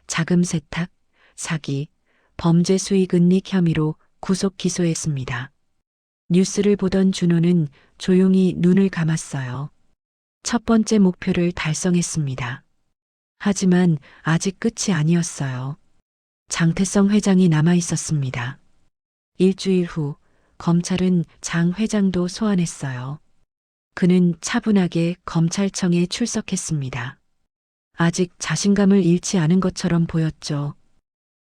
자금 세탁, 사기, 범죄 수익 은닉 혐의로 구속 기소했습니다. 뉴스를 보던 준호는 조용히 눈을 감았어요. 첫 번째 목표를 달성했습니다. 하지만 아직 끝이 아니었어요. 장태성 회장이 남아 있었습니다. 일주일 후 검찰은 장 회장도 소환했어요. 그는 차분하게 검찰청에 출석했습니다. 아직 자신감을 잃지 않은 것처럼 보였죠.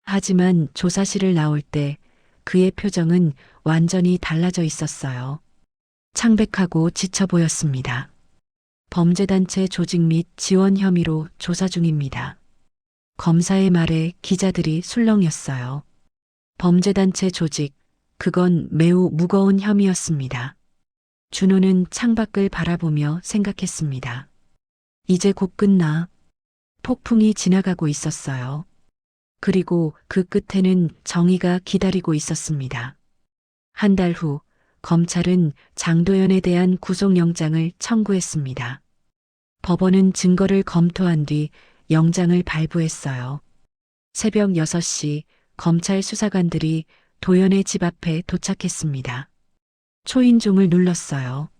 하지만 조사실을 나올 때 그의 표정은 완전히 달라져 있었어요. 창백하고 지쳐 보였습니다. 범죄단체 조직 및 지원 혐의로 조사 중입니다. 검사의 말에 기자들이 술렁였어요. 범죄단체 조직, 그건 매우 무거운 혐의였습니다. 준호는 창밖을 바라보며 생각했습니다. 이제 곧 끝나. 폭풍이 지나가고 있었어요. 그리고 그 끝에는 정의가 기다리고 있었습니다. 한 달 후 검찰은 장도연에 대한 구속영장을 청구했습니다. 법원은 증거를 검토한 뒤 영장을 발부했어요. 새벽 6시 검찰 수사관들이 도연의 집 앞에 도착했습니다. 초인종을 눌렀어요.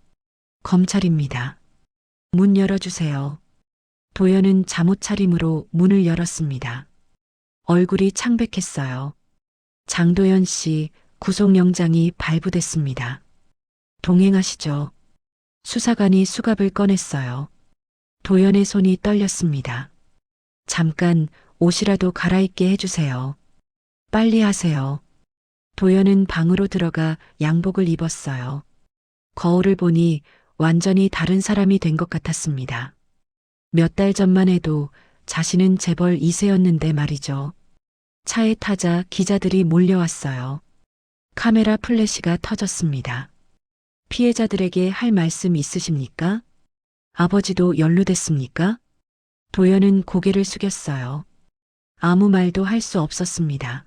검찰입니다. 문 열어주세요. 도연은 잠옷 차림으로 문을 열었습니다. 얼굴이 창백했어요. 장도연 씨 구속영장이 발부됐습니다. 동행하시죠. 수사관이 수갑을 꺼냈어요. 도연의 손이 떨렸습니다. 잠깐 옷이라도 갈아입게 해주세요. 빨리 하세요. 도연은 방으로 들어가 양복을 입었어요. 거울을 보니 완전히 다른 사람이 된 것 같았습니다. 몇 달 전만 해도 자신은 재벌 2세였는데 말이죠. 차에 타자 기자들이 몰려왔어요. 카메라 플래시가 터졌습니다. 피해자들에게 할 말씀 있으십니까? 아버지도 연루됐습니까? 도연은 고개를 숙였어요. 아무 말도 할 수 없었습니다.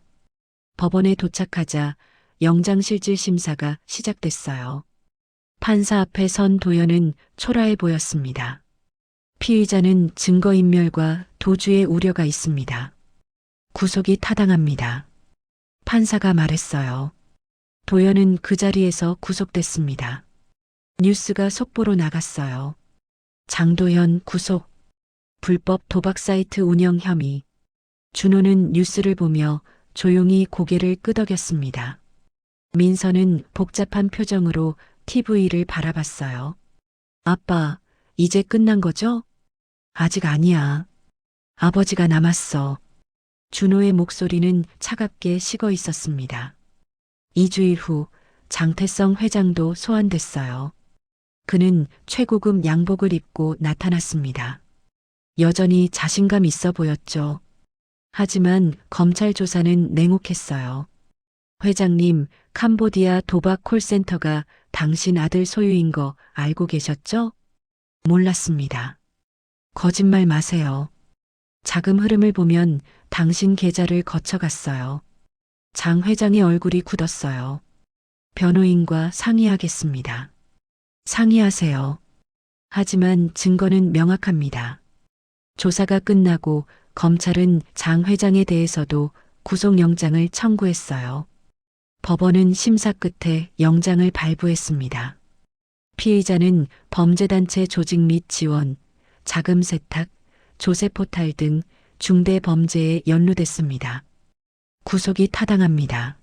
법원에 도착하자 영장실질 심사가 시작됐어요. 판사 앞에 선 도연은 초라해 보였습니다. 피의자는 증거인멸과 도주의 우려가 있습니다. 구속이 타당합니다. 판사가 말했어요. 도연은 그 자리에서 구속됐습니다. 뉴스가 속보로 나갔어요. 장도연 구속, 불법 도박 사이트 운영 혐의. 준호는 뉴스를 보며 조용히 고개를 끄덕였습니다. 민서는 복잡한 표정으로 TV를 바라봤어요. 아빠, 이제 끝난 거죠? 아직 아니야. 아버지가 남았어. 준호의 목소리는 차갑게 식어 있었습니다. 2주일 후 장태성 회장도 소환됐어요. 그는 최고급 양복을 입고 나타났습니다. 여전히 자신감 있어 보였죠. 하지만 검찰 조사는 냉혹했어요. 회장님, 캄보디아 도박 콜센터가 당신 아들 소유인 거 알고 계셨죠? 몰랐습니다. 거짓말 마세요. 자금 흐름을 보면 당신 계좌를 거쳐갔어요. 장 회장의 얼굴이 굳었어요. 변호인과 상의하겠습니다. 상의하세요. 하지만 증거는 명확합니다. 조사가 끝나고 검찰은 장 회장에 대해서도 구속영장을 청구했어요. 법원은 심사 끝에 영장을 발부했습니다. 피의자는 범죄단체 조직 및 지원, 자금 세탁, 조세 포탈 등 중대 범죄에 연루됐습니다. 구속이 타당합니다.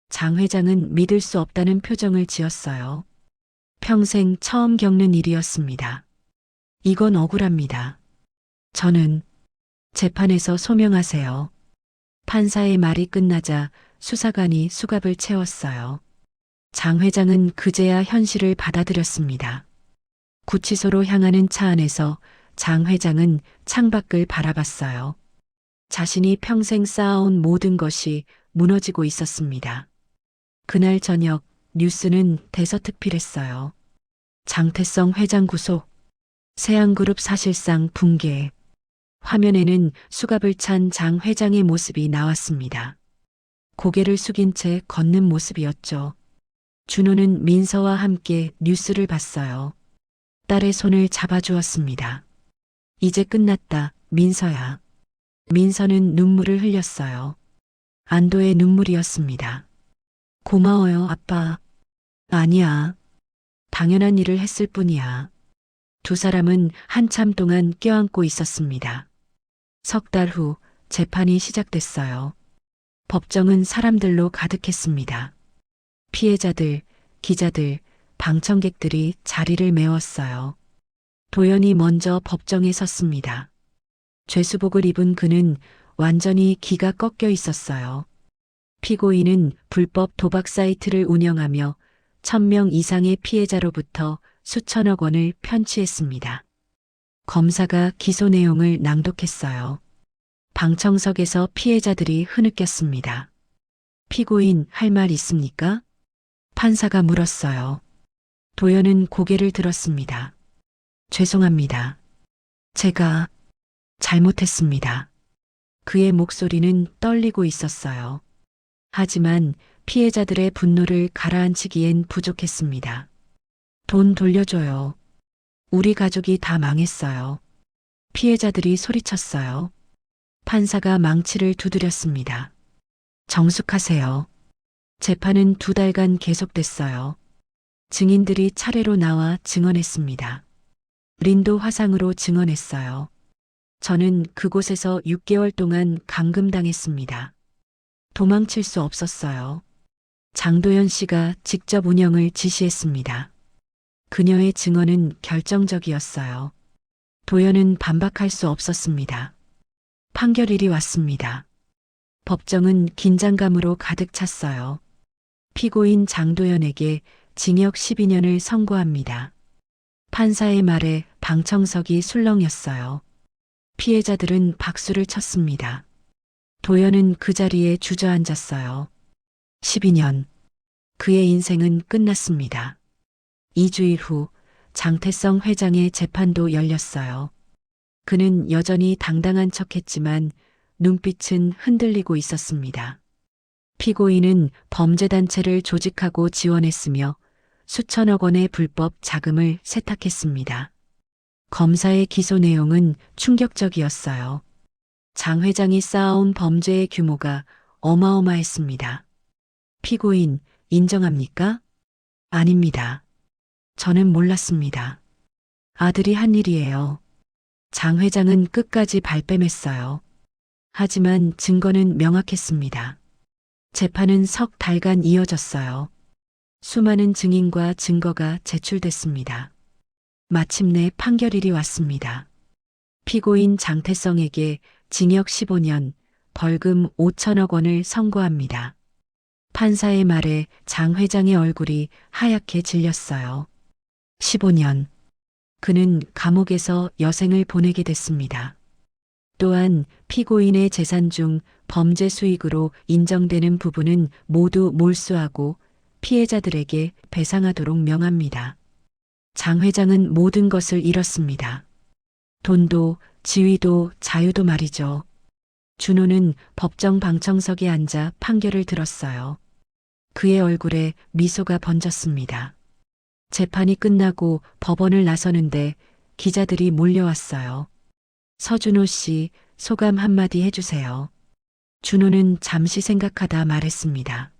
장 회장은 믿을 수 없다는 표정을 지었어요. 평생 처음 겪는 일이었습니다. 이건 억울합니다. 저는 재판에서 소명하세요. 판사의 말이 끝나자 수사관이 수갑을 채웠어요. 장 회장은 그제야 현실을 받아들였습니다. 구치소로 향하는 차 안에서 장 회장은 창밖을 바라봤어요. 자신이 평생 쌓아온 모든 것이 무너지고 있었습니다. 그날 저녁 뉴스는 대서특필했어요. 장태성 회장 구속, 세안그룹 사실상 붕괴. 화면에는 수갑을 찬 장 회장의 모습이 나왔습니다. 고개를 숙인 채 걷는 모습이었죠. 준호는 민서와 함께 뉴스를 봤어요. 딸의 손을 잡아주었습니다. 이제 끝났다, 민서야. 민서는 눈물을 흘렸어요. 안도의 눈물이었습니다. 고마워요, 아빠. 아니야. 당연한 일을 했을 뿐이야. 두 사람은 한참 동안 껴안고 있었습니다. 석 달 후 재판이 시작됐어요. 법정은 사람들로 가득했습니다. 피해자들, 기자들, 방청객들이 자리를 메웠어요. 도연이 먼저 법정에 섰습니다. 죄수복을 입은 그는 완전히 기가 꺾여 있었어요. 피고인은 불법 도박 사이트를 운영하며 1,000명 이상의 피해자로부터 수천억 원을 편취했습니다. 검사가 기소 내용을 낭독했어요. 방청석에서 피해자들이 흐느꼈습니다. 피고인 할 말 있습니까? 판사가 물었어요. 도연은 고개를 들었습니다. 죄송합니다. 제가 잘못했습니다. 그의 목소리는 떨리고 있었어요. 하지만 피해자들의 분노를 가라앉히기엔 부족했습니다. 돈 돌려줘요. 우리 가족이 다 망했어요. 피해자들이 소리쳤어요. 판사가 망치를 두드렸습니다. 정숙하세요. 재판은 2달간 계속됐어요. 증인들이 차례로 나와 증언했습니다. 린도 화상으로 증언했어요. 저는 그곳에서 6개월 동안 감금당했습니다. 도망칠 수 없었어요. 장도연 씨가 직접 운영을 지시했습니다. 그녀의 증언은 결정적이었어요. 도연은 반박할 수 없었습니다. 판결일이 왔습니다. 법정은 긴장감으로 가득 찼어요. 피고인 장도연에게 징역 12년을 선고합니다. 판사의 말에 방청석이 술렁였어요. 피해자들은 박수를 쳤습니다. 도연은 그 자리에 주저앉았어요. 12년. 그의 인생은 끝났습니다. 2주일 후 장태성 회장의 재판도 열렸어요. 그는 여전히 당당한 척했지만 눈빛은 흔들리고 있었습니다. 피고인은 범죄단체를 조직하고 지원했으며 수천억 원의 불법 자금을 세탁했습니다. 검사의 기소 내용은 충격적이었어요. 장 회장이 쌓아온 범죄의 규모가 어마어마했습니다. 피고인, 인정합니까? 아닙니다. 저는 몰랐습니다. 아들이 한 일이에요. 장 회장은 끝까지 발뺌했어요. 하지만 증거는 명확했습니다. 재판은 석 달간 이어졌어요. 수많은 증인과 증거가 제출됐습니다. 마침내 판결일이 왔습니다. 피고인 장태성에게 징역 15년, 벌금 5천억 원을 선고합니다. 판사의 말에 장 회장의 얼굴이 하얗게 질렸어요. 15년. 그는 감옥에서 여생을 보내게 됐습니다. 또한 피고인의 재산 중 범죄 수익으로 인정되는 부분은 모두 몰수하고 피해자들에게 배상하도록 명합니다. 장 회장은 모든 것을 잃었습니다. 돈도, 지위도, 자유도 말이죠. 준호는 법정 방청석에 앉아 판결을 들었어요. 그의 얼굴에 미소가 번졌습니다. 재판이 끝나고 법원을 나서는데 기자들이 몰려왔어요. 서준호 씨, 소감 한마디 해주세요. 준호는 잠시 생각하다 말했습니다.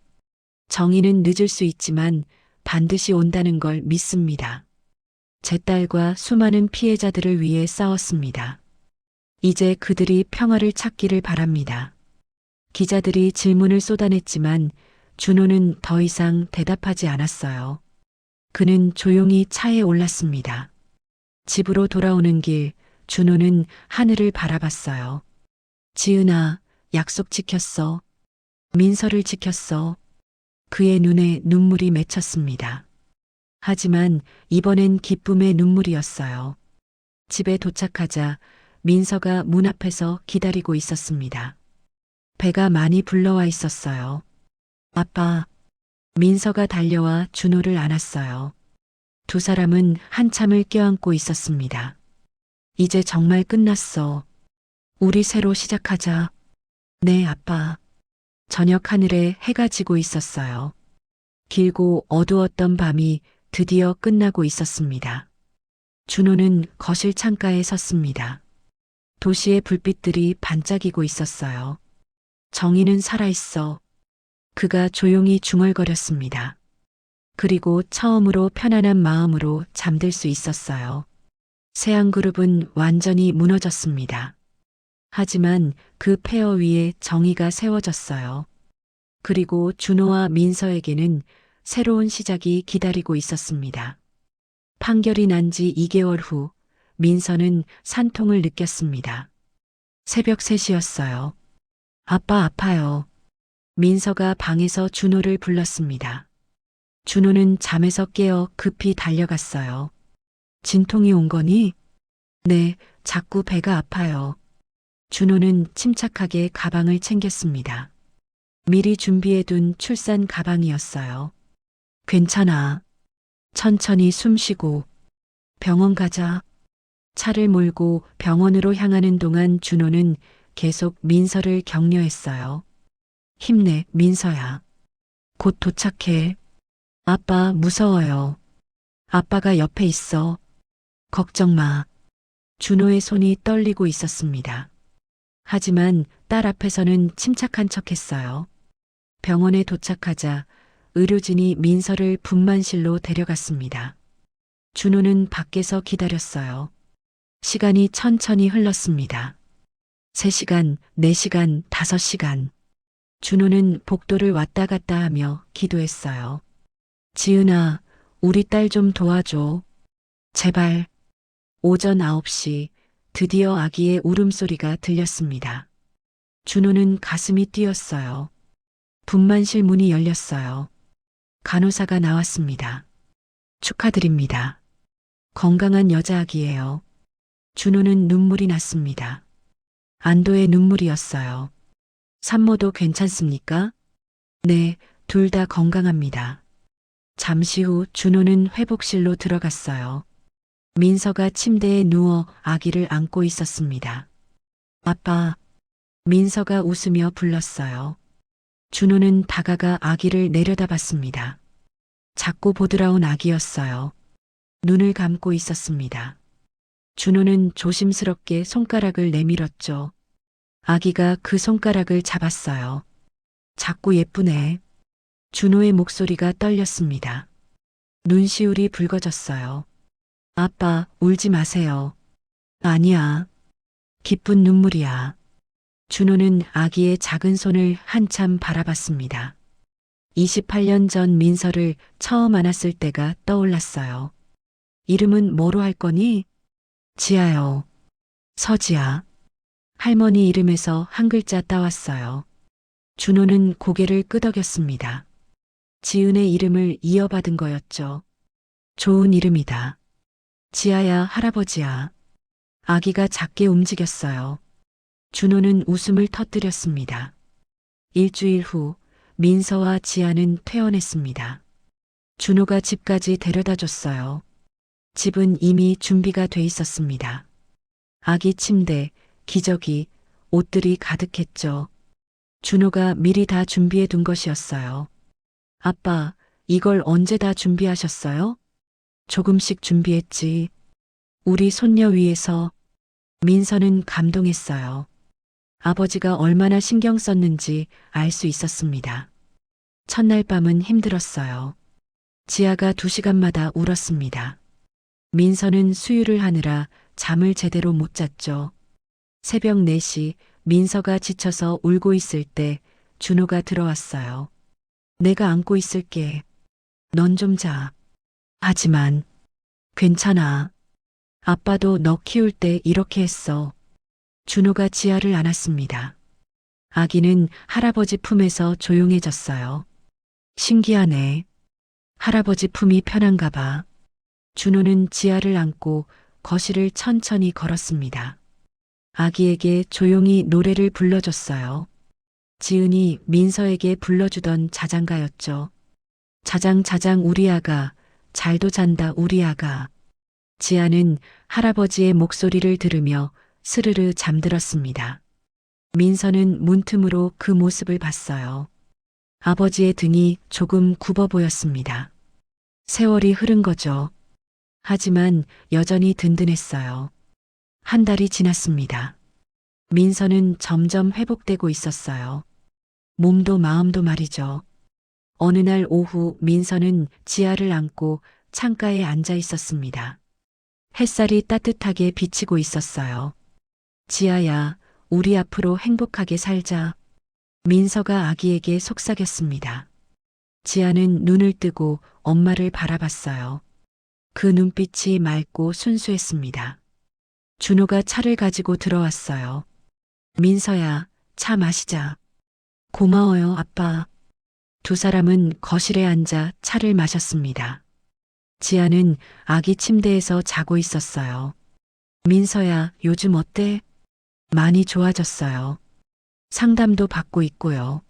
정의는 늦을 수 있지만 반드시 온다는 걸 믿습니다. 제 딸과 수많은 피해자들을 위해 싸웠습니다. 이제 그들이 평화를 찾기를 바랍니다. 기자들이 질문을 쏟아냈지만 준호는 더 이상 대답하지 않았어요. 그는 조용히 차에 올랐습니다. 집으로 돌아오는 길, 준호는 하늘을 바라봤어요. 지은아, 약속 지켰어. 민서를 지켰어. 그의 눈에 눈물이 맺혔습니다. 하지만 이번엔 기쁨의 눈물이었어요. 집에 도착하자 민서가 문 앞에서 기다리고 있었습니다. 배가 많이 불러와 있었어요. 아빠, 민서가 달려와 준호를 안았어요. 두 사람은 한참을 껴안고 있었습니다. 이제 정말 끝났어. 우리 새로 시작하자. 네, 아빠. 저녁 하늘에 해가 지고 있었어요. 길고 어두웠던 밤이 드디어 끝나고 있었습니다. 준호는 거실 창가에 섰습니다. 도시의 불빛들이 반짝이고 있었어요. 정의는 살아있어. 그가 조용히 중얼거렸습니다. 그리고 처음으로 편안한 마음으로 잠들 수 있었어요. 세안그룹은 완전히 무너졌습니다. 하지만 그 폐허 위에 정의가 세워졌어요. 그리고 준호와 민서에게는 새로운 시작이 기다리고 있었습니다. 판결이 난 지 2개월 후 민서는 산통을 느꼈습니다. 새벽 3시였어요. 아빠 아파요. 민서가 방에서 준호를 불렀습니다. 준호는 잠에서 깨어 급히 달려갔어요. 진통이 온 거니? 네, 자꾸 배가 아파요. 준호는 침착하게 가방을 챙겼습니다. 미리 준비해둔 출산 가방이었어요. 괜찮아. 천천히 숨 쉬고 병원 가자. 차를 몰고 병원으로 향하는 동안 준호는 계속 민서를 격려했어요. 힘내, 민서야. 곧 도착해. 아빠 무서워요. 아빠가 옆에 있어. 걱정 마. 준호의 손이 떨리고 있었습니다. 하지만 딸 앞에서는 침착한 척했어요. 병원에 도착하자 의료진이 민서를 분만실로 데려갔습니다. 준호는 밖에서 기다렸어요. 시간이 천천히 흘렀습니다. 3시간, 4시간, 5시간. 준호는 복도를 왔다 갔다 하며 기도했어요. 지은아, 우리 딸 좀 도와줘. 제발. 오전 9시 드디어 아기의 울음소리가 들렸습니다. 준호는 가슴이 뛰었어요. 분만실 문이 열렸어요. 간호사가 나왔습니다. 축하드립니다. 건강한 여자아기예요. 준호는 눈물이 났습니다. 안도의 눈물이었어요. 산모도 괜찮습니까? 네, 둘 다 건강합니다. 잠시 후 준호는 회복실로 들어갔어요. 민서가 침대에 누워 아기를 안고 있었습니다. 아빠, 민서가 웃으며 불렀어요. 준호는 다가가 아기를 내려다봤습니다. 작고 보드라운 아기였어요. 눈을 감고 있었습니다. 준호는 조심스럽게 손가락을 내밀었죠. 아기가 그 손가락을 잡았어요. 작고 예쁘네. 준호의 목소리가 떨렸습니다. 눈시울이 붉어졌어요. 아빠, 울지 마세요. 아니야. 기쁜 눈물이야. 준호는 아기의 작은 손을 한참 바라봤습니다. 28년 전 민서를 처음 안았을 때가 떠올랐어요. 이름은 뭐로 할 거니? 지아요. 서지아. 할머니 이름에서 한 글자 따왔어요. 준호는 고개를 끄덕였습니다. 지은의 이름을 이어받은 거였죠. 좋은 이름이다. 지아야, 할아버지야. 아기가 작게 움직였어요. 준호는 웃음을 터뜨렸습니다. 일주일 후 민서와 지아는 퇴원했습니다. 준호가 집까지 데려다 줬어요. 집은 이미 준비가 돼 있었습니다. 아기 침대, 기저귀, 옷들이 가득했죠. 준호가 미리 다 준비해 둔 것이었어요. 아빠, 이걸 언제 다 준비하셨어요? 조금씩 준비했지. 우리 손녀 위해서. 민서는 감동했어요. 아버지가 얼마나 신경 썼는지 알 수 있었습니다. 첫날 밤은 힘들었어요. 지아가 2시간마다 울었습니다. 민서는 수유를 하느라 잠을 제대로 못 잤죠. 새벽 4시 민서가 지쳐서 울고 있을 때 준호가 들어왔어요. 내가 안고 있을게. 넌 좀 자. 하지만 괜찮아. 아빠도 너 키울 때 이렇게 했어. 준호가 지아를 안았습니다. 아기는 할아버지 품에서 조용해졌어요. 신기하네. 할아버지 품이 편한가 봐. 준호는 지아를 안고 거실을 천천히 걸었습니다. 아기에게 조용히 노래를 불러줬어요. 지은이 민서에게 불러주던 자장가였죠. 자장 자장 우리 아가, 잘도 잔다 우리 아가. 지아는 할아버지의 목소리를 들으며 스르르 잠들었습니다. 민서는 문틈으로 그 모습을 봤어요. 아버지의 등이 조금 굽어 보였습니다. 세월이 흐른 거죠. 하지만 여전히 든든했어요. 한 달이 지났습니다. 민서는 점점 회복되고 있었어요. 몸도 마음도 말이죠. 어느 날 오후 민서는 지아를 안고 창가에 앉아 있었습니다. 햇살이 따뜻하게 비치고 있었어요. 지아야, 우리 앞으로 행복하게 살자. 민서가 아기에게 속삭였습니다. 지아는 눈을 뜨고 엄마를 바라봤어요. 그 눈빛이 맑고 순수했습니다. 준호가 차를 가지고 들어왔어요. 민서야, 차 마시자. 고마워요, 아빠. 두 사람은 거실에 앉아 차를 마셨습니다. 지아는 아기 침대에서 자고 있었어요. 민서야, 요즘 어때? 많이 좋아졌어요. 상담도 받고 있고요.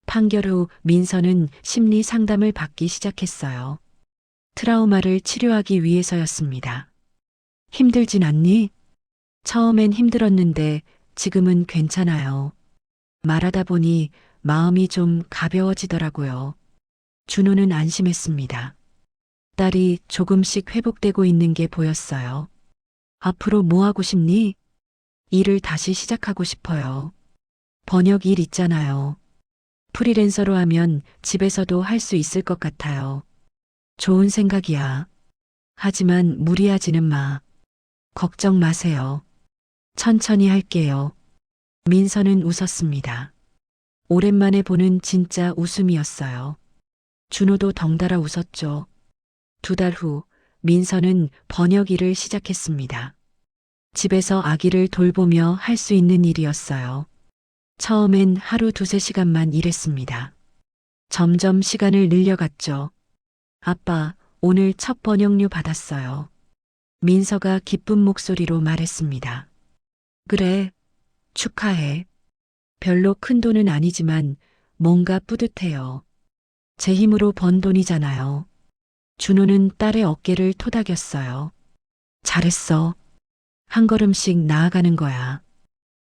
판결 후 민서는 심리 상담을 받기 시작했어요. 트라우마를 치료하기 위해서였습니다. 힘들진 않니? 처음엔 힘들었는데 지금은 괜찮아요. 말하다 보니 마음이 좀 가벼워지더라고요. 준호는 안심했습니다. 딸이 조금씩 회복되고 있는 게 보였어요. 앞으로 뭐 하고 싶니? 일을 다시 시작하고 싶어요. 번역 일 있잖아요. 프리랜서로 하면 집에서도 할 수 있을 것 같아요. 좋은 생각이야. 하지만 무리하지는 마. 걱정 마세요. 천천히 할게요. 민서는 웃었습니다. 오랜만에 보는 진짜 웃음이었어요. 준호도 덩달아 웃었죠. 2달 후 민서는 번역 일을 시작했습니다. 집에서 아기를 돌보며 할 수 있는 일이었어요. 처음엔 하루 2~3시간만 일했습니다. 점점 시간을 늘려갔죠. 아빠, 오늘 첫 번역료 받았어요. 민서가 기쁜 목소리로 말했습니다. 그래, 축하해. 별로 큰 돈은 아니지만 뭔가 뿌듯해요. 제 힘으로 번 돈이잖아요. 준호는 딸의 어깨를 토닥였어요. 잘했어. 한 걸음씩 나아가는 거야.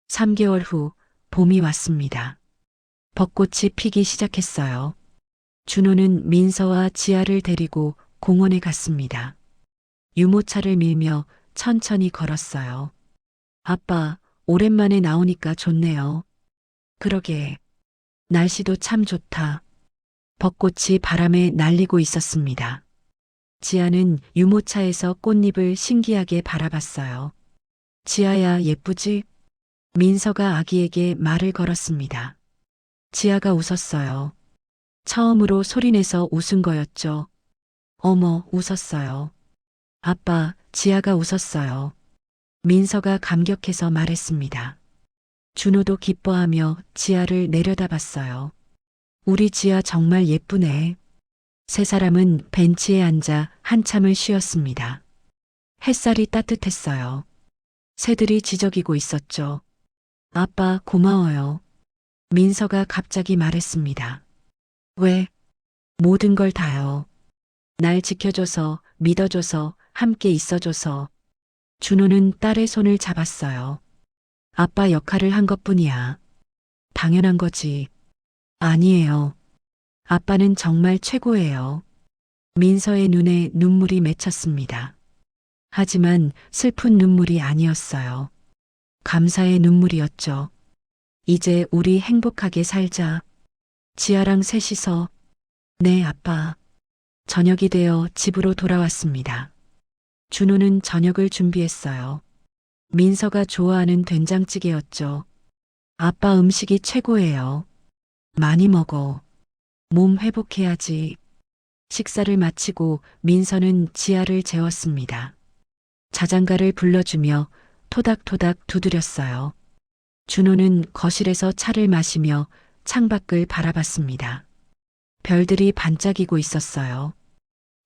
3개월 후 봄이 왔습니다. 벚꽃이 피기 시작했어요. 준호는 민서와 지아를 데리고 공원에 갔습니다. 유모차를 밀며 천천히 걸었어요. 아빠, 오랜만에 나오니까 좋네요. 그러게. 날씨도 참 좋다. 벚꽃이 바람에 날리고 있었습니다. 지아는 유모차에서 꽃잎을 신기하게 바라봤어요. 지아야, 예쁘지? 민서가 아기에게 말을 걸었습니다. 지아가 웃었어요. 처음으로 소리내서 웃은 거였죠. 어머, 웃었어요. 아빠, 지아가 웃었어요. 민서가 감격해서 말했습니다. 준호도 기뻐하며 지아를 내려다봤어요. 우리 지아 정말 예쁘네. 세 사람은 벤치에 앉아 한참을 쉬었습니다. 햇살이 따뜻했어요. 새들이 지저귀고 있었죠. 아빠, 고마워요. 민서가 갑자기 말했습니다. 왜? 모든 걸 다요. 날 지켜줘서, 믿어줘서, 함께 있어줘서. 준호는 딸의 손을 잡았어요. 아빠 역할을 한 것뿐이야. 당연한 거지. 아니에요. 아빠는 정말 최고예요. 민서의 눈에 눈물이 맺혔습니다. 하지만 슬픈 눈물이 아니었어요. 감사의 눈물이었죠. 이제 우리 행복하게 살자. 지아랑 셋이서. 네, 아빠. 저녁이 되어 집으로 돌아왔습니다. 준호는 저녁을 준비했어요. 민서가 좋아하는 된장찌개였죠. 아빠 음식이 최고예요. 많이 먹어. 몸 회복해야지. 식사를 마치고 민서는 지아를 재웠습니다. 자장가를 불러주며 토닥토닥 두드렸어요. 준호는 거실에서 차를 마시며 창밖을 바라봤습니다. 별들이 반짝이고 있었어요.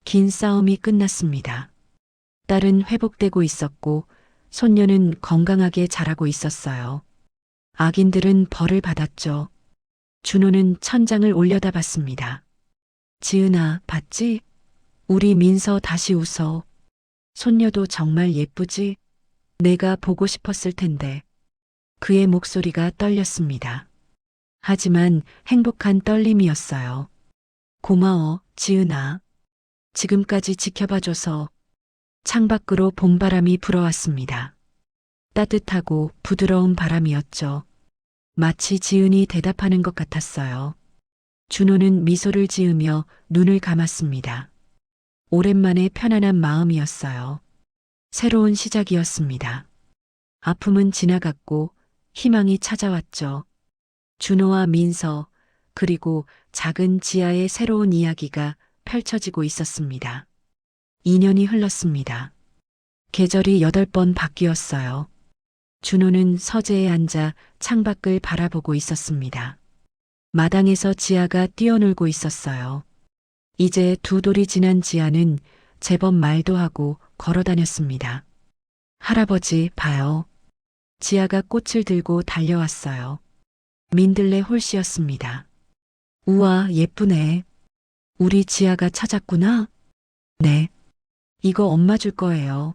긴 싸움이 끝났습니다. 딸은 회복되고 있었고 손녀는 건강하게 자라고 있었어요. 악인들은 벌을 받았죠. 준호는 천장을 올려다봤습니다. 지은아, 봤지? 우리 민서 다시 웃어. 손녀도 정말 예쁘지? 내가 보고 싶었을 텐데. 그의 목소리가 떨렸습니다. 하지만 행복한 떨림이었어요. 고마워, 지은아. 지금까지 지켜봐줘서. 창밖으로 봄바람이 불어왔습니다. 따뜻하고 부드러운 바람이었죠. 마치 지은이 대답하는 것 같았어요. 준호는 미소를 지으며 눈을 감았습니다. 오랜만에 편안한 마음이었어요. 새로운 시작이었습니다. 아픔은 지나갔고 희망이 찾아왔죠. 준호와 민서, 그리고 작은 지아의 새로운 이야기가 펼쳐지고 있었습니다. 2년이 흘렀습니다. 계절이 8번 바뀌었어요. 준호는 서재에 앉아 창밖을 바라보고 있었습니다. 마당에서 지아가 뛰어놀고 있었어요. 이제 2돌이 지난 지아는 제법 말도 하고 걸어 다녔습니다. 할아버지, 봐요. 지아가 꽃을 들고 달려왔어요. 민들레 홀씨였습니다. 우와, 예쁘네. 우리 지아가 찾았구나? 네. 이거 엄마 줄 거예요.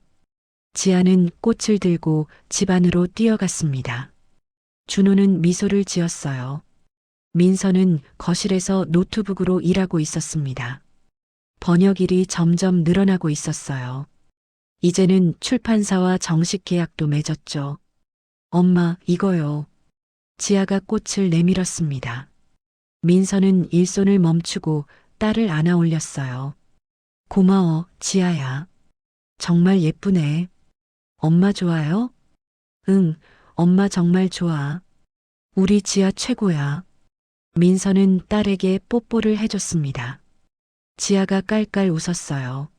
지아는 꽃을 들고 집 안으로 뛰어갔습니다. 준호는 미소를 지었어요. 민서는 거실에서 노트북으로 일하고 있었습니다. 번역일이 점점 늘어나고 있었어요. 이제는 출판사와 정식 계약도 맺었죠. 엄마, 이거요. 지아가 꽃을 내밀었습니다. 민서는 일손을 멈추고 딸을 안아 올렸어요. 고마워, 지아야. 정말 예쁘네. 엄마 좋아요? 응, 엄마 정말 좋아. 우리 지아 최고야. 민서는 딸에게 뽀뽀를 해줬습니다. 지아가 깔깔 웃었어요.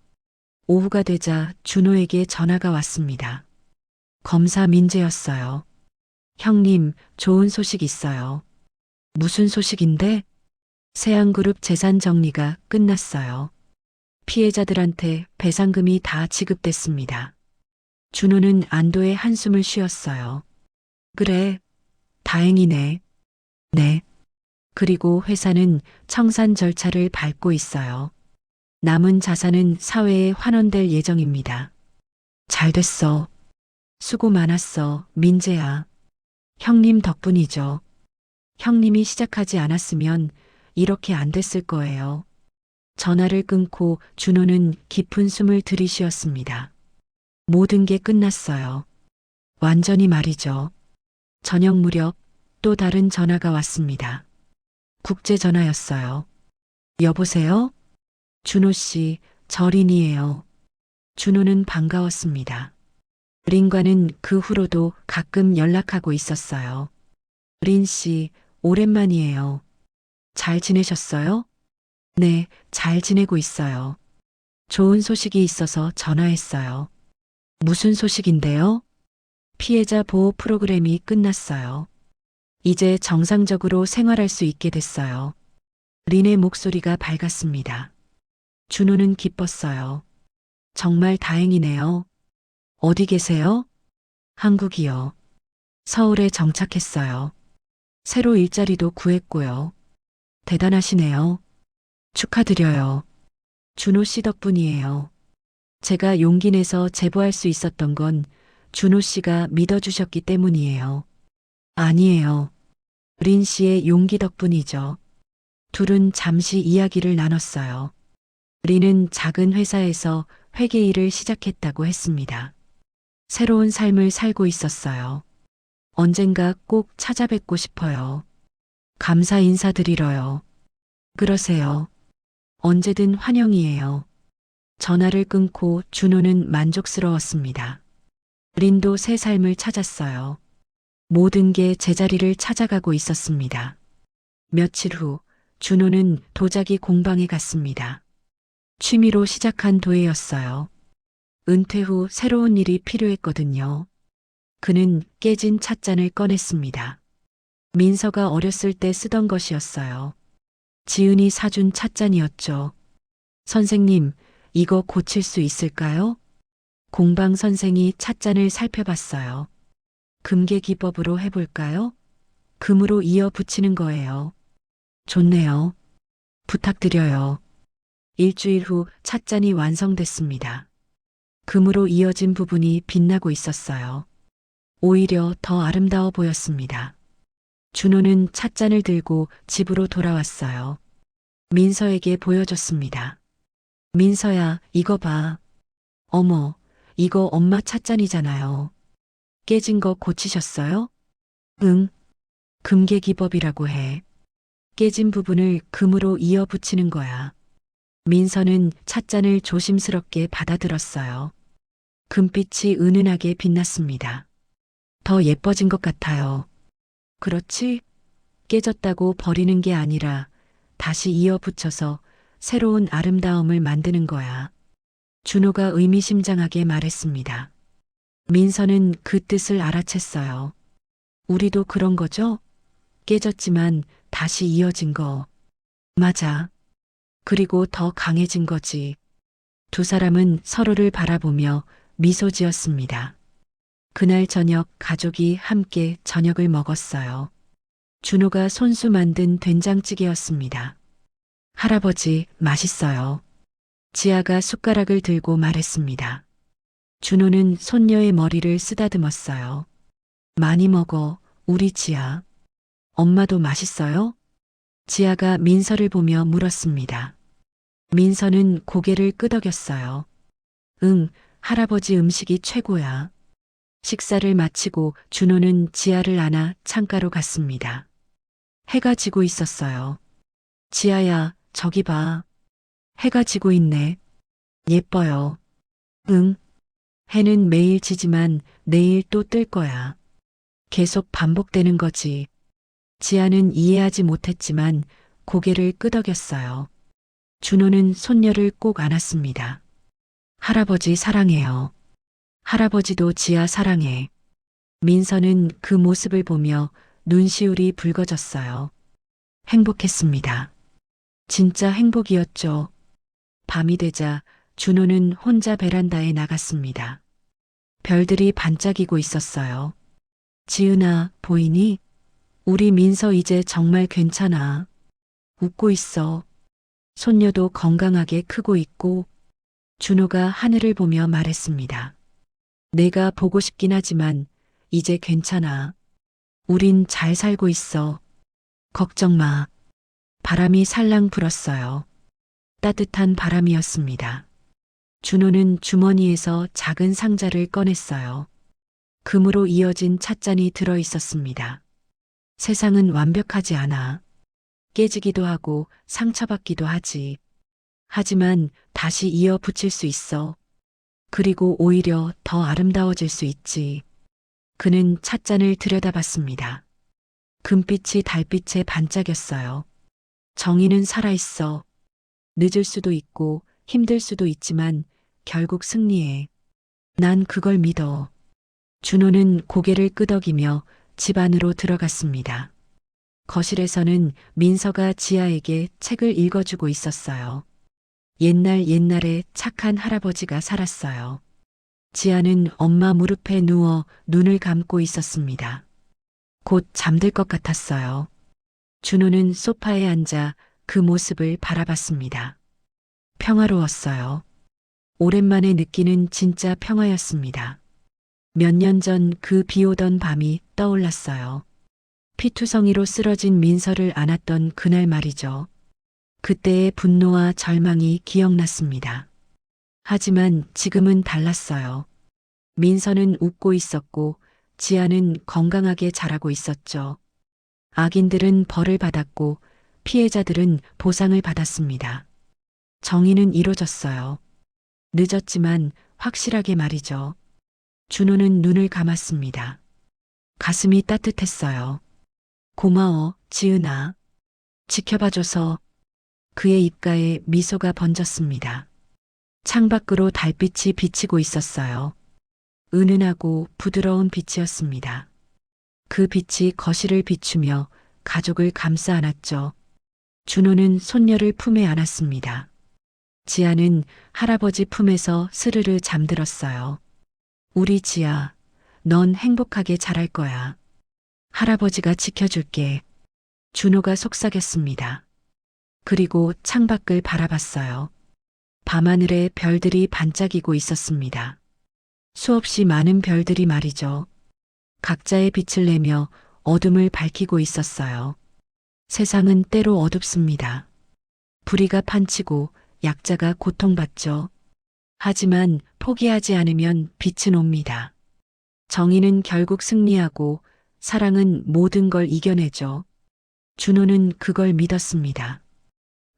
오후가 되자 준호에게 전화가 왔습니다. 검사 민재였어요. 형님, 좋은 소식 있어요. 무슨 소식인데? 세양그룹 재산 정리가 끝났어요. 피해자들한테 배상금이 다 지급됐습니다. 준호는 안도의 한숨을 쉬었어요. 그래, 다행이네. 네. 그리고 회사는 청산 절차를 밟고 있어요. 남은 자산은 사회에 환원될 예정입니다. 잘 됐어. 수고 많았어, 민재야. 형님 덕분이죠. 형님이 시작하지 않았으면 이렇게 안 됐을 거예요. 전화를 끊고 준호는 깊은 숨을 들이쉬었습니다. 모든 게 끝났어요. 완전히 말이죠. 저녁 무렵 또 다른 전화가 왔습니다. 국제 전화였어요. 여보세요? 준호 씨, 저 린이에요. 준호는 반가웠습니다. 린과는 그 후로도 가끔 연락하고 있었어요. 린 씨, 오랜만이에요. 잘 지내셨어요? 네, 잘 지내고 있어요. 좋은 소식이 있어서 전화했어요. 무슨 소식인데요? 피해자 보호 프로그램이 끝났어요. 이제 정상적으로 생활할 수 있게 됐어요. 린의 목소리가 밝았습니다. 준호는 기뻤어요. 정말 다행이네요. 어디 계세요? 한국이요. 서울에 정착했어요. 새로 일자리도 구했고요. 대단하시네요. 축하드려요. 준호 씨 덕분이에요. 제가 용기 내서 제보할 수 있었던 건 준호 씨가 믿어주셨기 때문이에요. 아니에요. 린 씨의 용기 덕분이죠. 둘은 잠시 이야기를 나눴어요. 리는 작은 회사에서 회계 일을 시작했다고 했습니다. 새로운 삶을 살고 있었어요. 언젠가 꼭 찾아뵙고 싶어요. 감사 인사드리러요. 그러세요. 언제든 환영이에요. 전화를 끊고 준호는 만족스러웠습니다. 린도 새 삶을 찾았어요. 모든 게 제자리를 찾아가고 있었습니다. 며칠 후 준호는 도자기 공방에 갔습니다. 취미로 시작한 도예였어요. 은퇴 후 새로운 일이 필요했거든요. 그는 깨진 찻잔을 꺼냈습니다. 민서가 어렸을 때 쓰던 것이었어요. 지은이 사준 찻잔이었죠. 선생님, 이거 고칠 수 있을까요? 공방 선생이 찻잔을 살펴봤어요. 금계 기법으로 해볼까요? 금으로 이어 붙이는 거예요. 좋네요. 부탁드려요. 일주일 후 찻잔이 완성됐습니다. 금으로 이어진 부분이 빛나고 있었어요. 오히려 더 아름다워 보였습니다. 준호는 찻잔을 들고 집으로 돌아왔어요. 민서에게 보여줬습니다. 민서야, 이거 봐. 어머, 이거 엄마 찻잔이잖아요. 깨진 거 고치셨어요? 응. 금계 기법이라고 해. 깨진 부분을 금으로 이어 붙이는 거야. 민서는 찻잔을 조심스럽게 받아들었어요. 금빛이 은은하게 빛났습니다. 더 예뻐진 것 같아요. 그렇지? 깨졌다고 버리는 게 아니라 다시 이어 붙여서 새로운 아름다움을 만드는 거야. 준호가 의미심장하게 말했습니다. 민서는 그 뜻을 알아챘어요. 우리도 그런 거죠? 깨졌지만 다시 이어진 거. 맞아. 그리고 더 강해진 거지. 두 사람은 서로를 바라보며 미소 지었습니다. 그날 저녁 가족이 함께 저녁을 먹었어요. 준호가 손수 만든 된장찌개였습니다. 할아버지, 맛있어요. 지아가 숟가락을 들고 말했습니다. 준호는 손녀의 머리를 쓰다듬었어요. 많이 먹어, 우리 지아. 엄마도 맛있어요? 지아가 민서를 보며 물었습니다. 민서는 고개를 끄덕였어요. 응, 할아버지 음식이 최고야. 식사를 마치고 준호는 지아를 안아 창가로 갔습니다. 해가 지고 있었어요. 지아야, 저기 봐. 해가 지고 있네. 예뻐요. 응. 해는 매일 지지만 내일 또 뜰 거야. 계속 반복되는 거지. 지아는 이해하지 못했지만 고개를 끄덕였어요. 준호는 손녀를 꼭 안았습니다. 할아버지 사랑해요. 할아버지도 지아 사랑해. 민서는 그 모습을 보며 눈시울이 붉어졌어요. 행복했습니다. 진짜 행복이었죠. 밤이 되자 준호는 혼자 베란다에 나갔습니다. 별들이 반짝이고 있었어요. 지은아, 보이니? 우리 민서 이제 정말 괜찮아. 웃고 있어. 손녀도 건강하게 크고 있고. 준호가 하늘을 보며 말했습니다. 내가 보고 싶긴 하지만 이제 괜찮아. 우린 잘 살고 있어. 걱정 마. 바람이 살랑 불었어요. 따뜻한 바람이었습니다. 준호는 주머니에서 작은 상자를 꺼냈어요. 금으로 이어진 찻잔이 들어 있었습니다. 세상은 완벽하지 않아. 깨지기도 하고 상처받기도 하지. 하지만 다시 이어 붙일 수 있어. 그리고 오히려 더 아름다워질 수 있지. 그는 찻잔을 들여다봤습니다. 금빛이 달빛에 반짝였어요. 정의는 살아있어. 늦을 수도 있고 힘들 수도 있지만 결국 승리해. 난 그걸 믿어. 준호는 고개를 끄덕이며 집 안으로 들어갔습니다. 거실에서는 민서가 지아에게 책을 읽어주고 있었어요. 옛날에 착한 할아버지가 살았어요. 지아는 엄마 무릎에 누워 눈을 감고 있었습니다. 곧 잠들 것 같았어요. 준호는 소파에 앉아 그 모습을 바라봤습니다. 평화로웠어요. 오랜만에 느끼는 진짜 평화였습니다. 몇 년 전 그 비오던 밤이 떠올랐어요. 피투성이로 쓰러진 민서를 안았던 그날 말이죠. 그때의 분노와 절망이 기억났습니다. 하지만 지금은 달랐어요. 민서는 웃고 있었고 지아는 건강하게 자라고 있었죠. 악인들은 벌을 받았고 피해자들은 보상을 받았습니다. 정의는 이루어졌어요. 늦었지만 확실하게 말이죠. 준호는 눈을 감았습니다. 가슴이 따뜻했어요. 고마워, 지은아. 지켜봐줘서. 그의 입가에 미소가 번졌습니다. 창밖으로 달빛이 비치고 있었어요. 은은하고 부드러운 빛이었습니다. 그 빛이 거실을 비추며 가족을 감싸 안았죠. 준호는 손녀를 품에 안았습니다. 지아는 할아버지 품에서 스르르 잠들었어요. 우리 지아, 넌 행복하게 자랄 거야. 할아버지가 지켜줄게. 준호가 속삭였습니다. 그리고 창밖을 바라봤어요. 밤하늘에 별들이 반짝이고 있었습니다. 수없이 많은 별들이 말이죠. 각자의 빛을 내며 어둠을 밝히고 있었어요. 세상은 때로 어둡습니다. 불의가 판치고 약자가 고통받죠. 하지만 포기하지 않으면 빛은 옵니다. 정의는 결국 승리하고 사랑은 모든 걸 이겨내죠. 준호는 그걸 믿었습니다.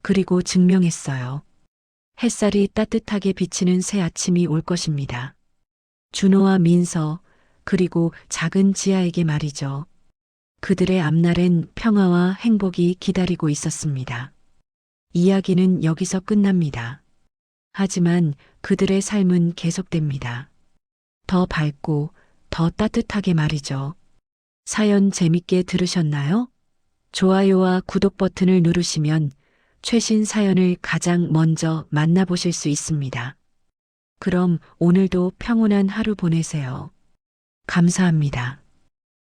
그리고 증명했어요. 햇살이 따뜻하게 비치는 새 아침이 올 것입니다. 준호와 민서, 그리고 작은 지아에게 말이죠. 그들의 앞날엔 평화와 행복이 기다리고 있었습니다. 이야기는 여기서 끝납니다. 하지만 그들의 삶은 계속됩니다. 더 밝고 더 따뜻하게 말이죠. 사연 재밌게 들으셨나요? 좋아요와 구독 버튼을 누르시면 최신 사연을 가장 먼저 만나보실 수 있습니다. 그럼 오늘도 평온한 하루 보내세요. 감사합니다.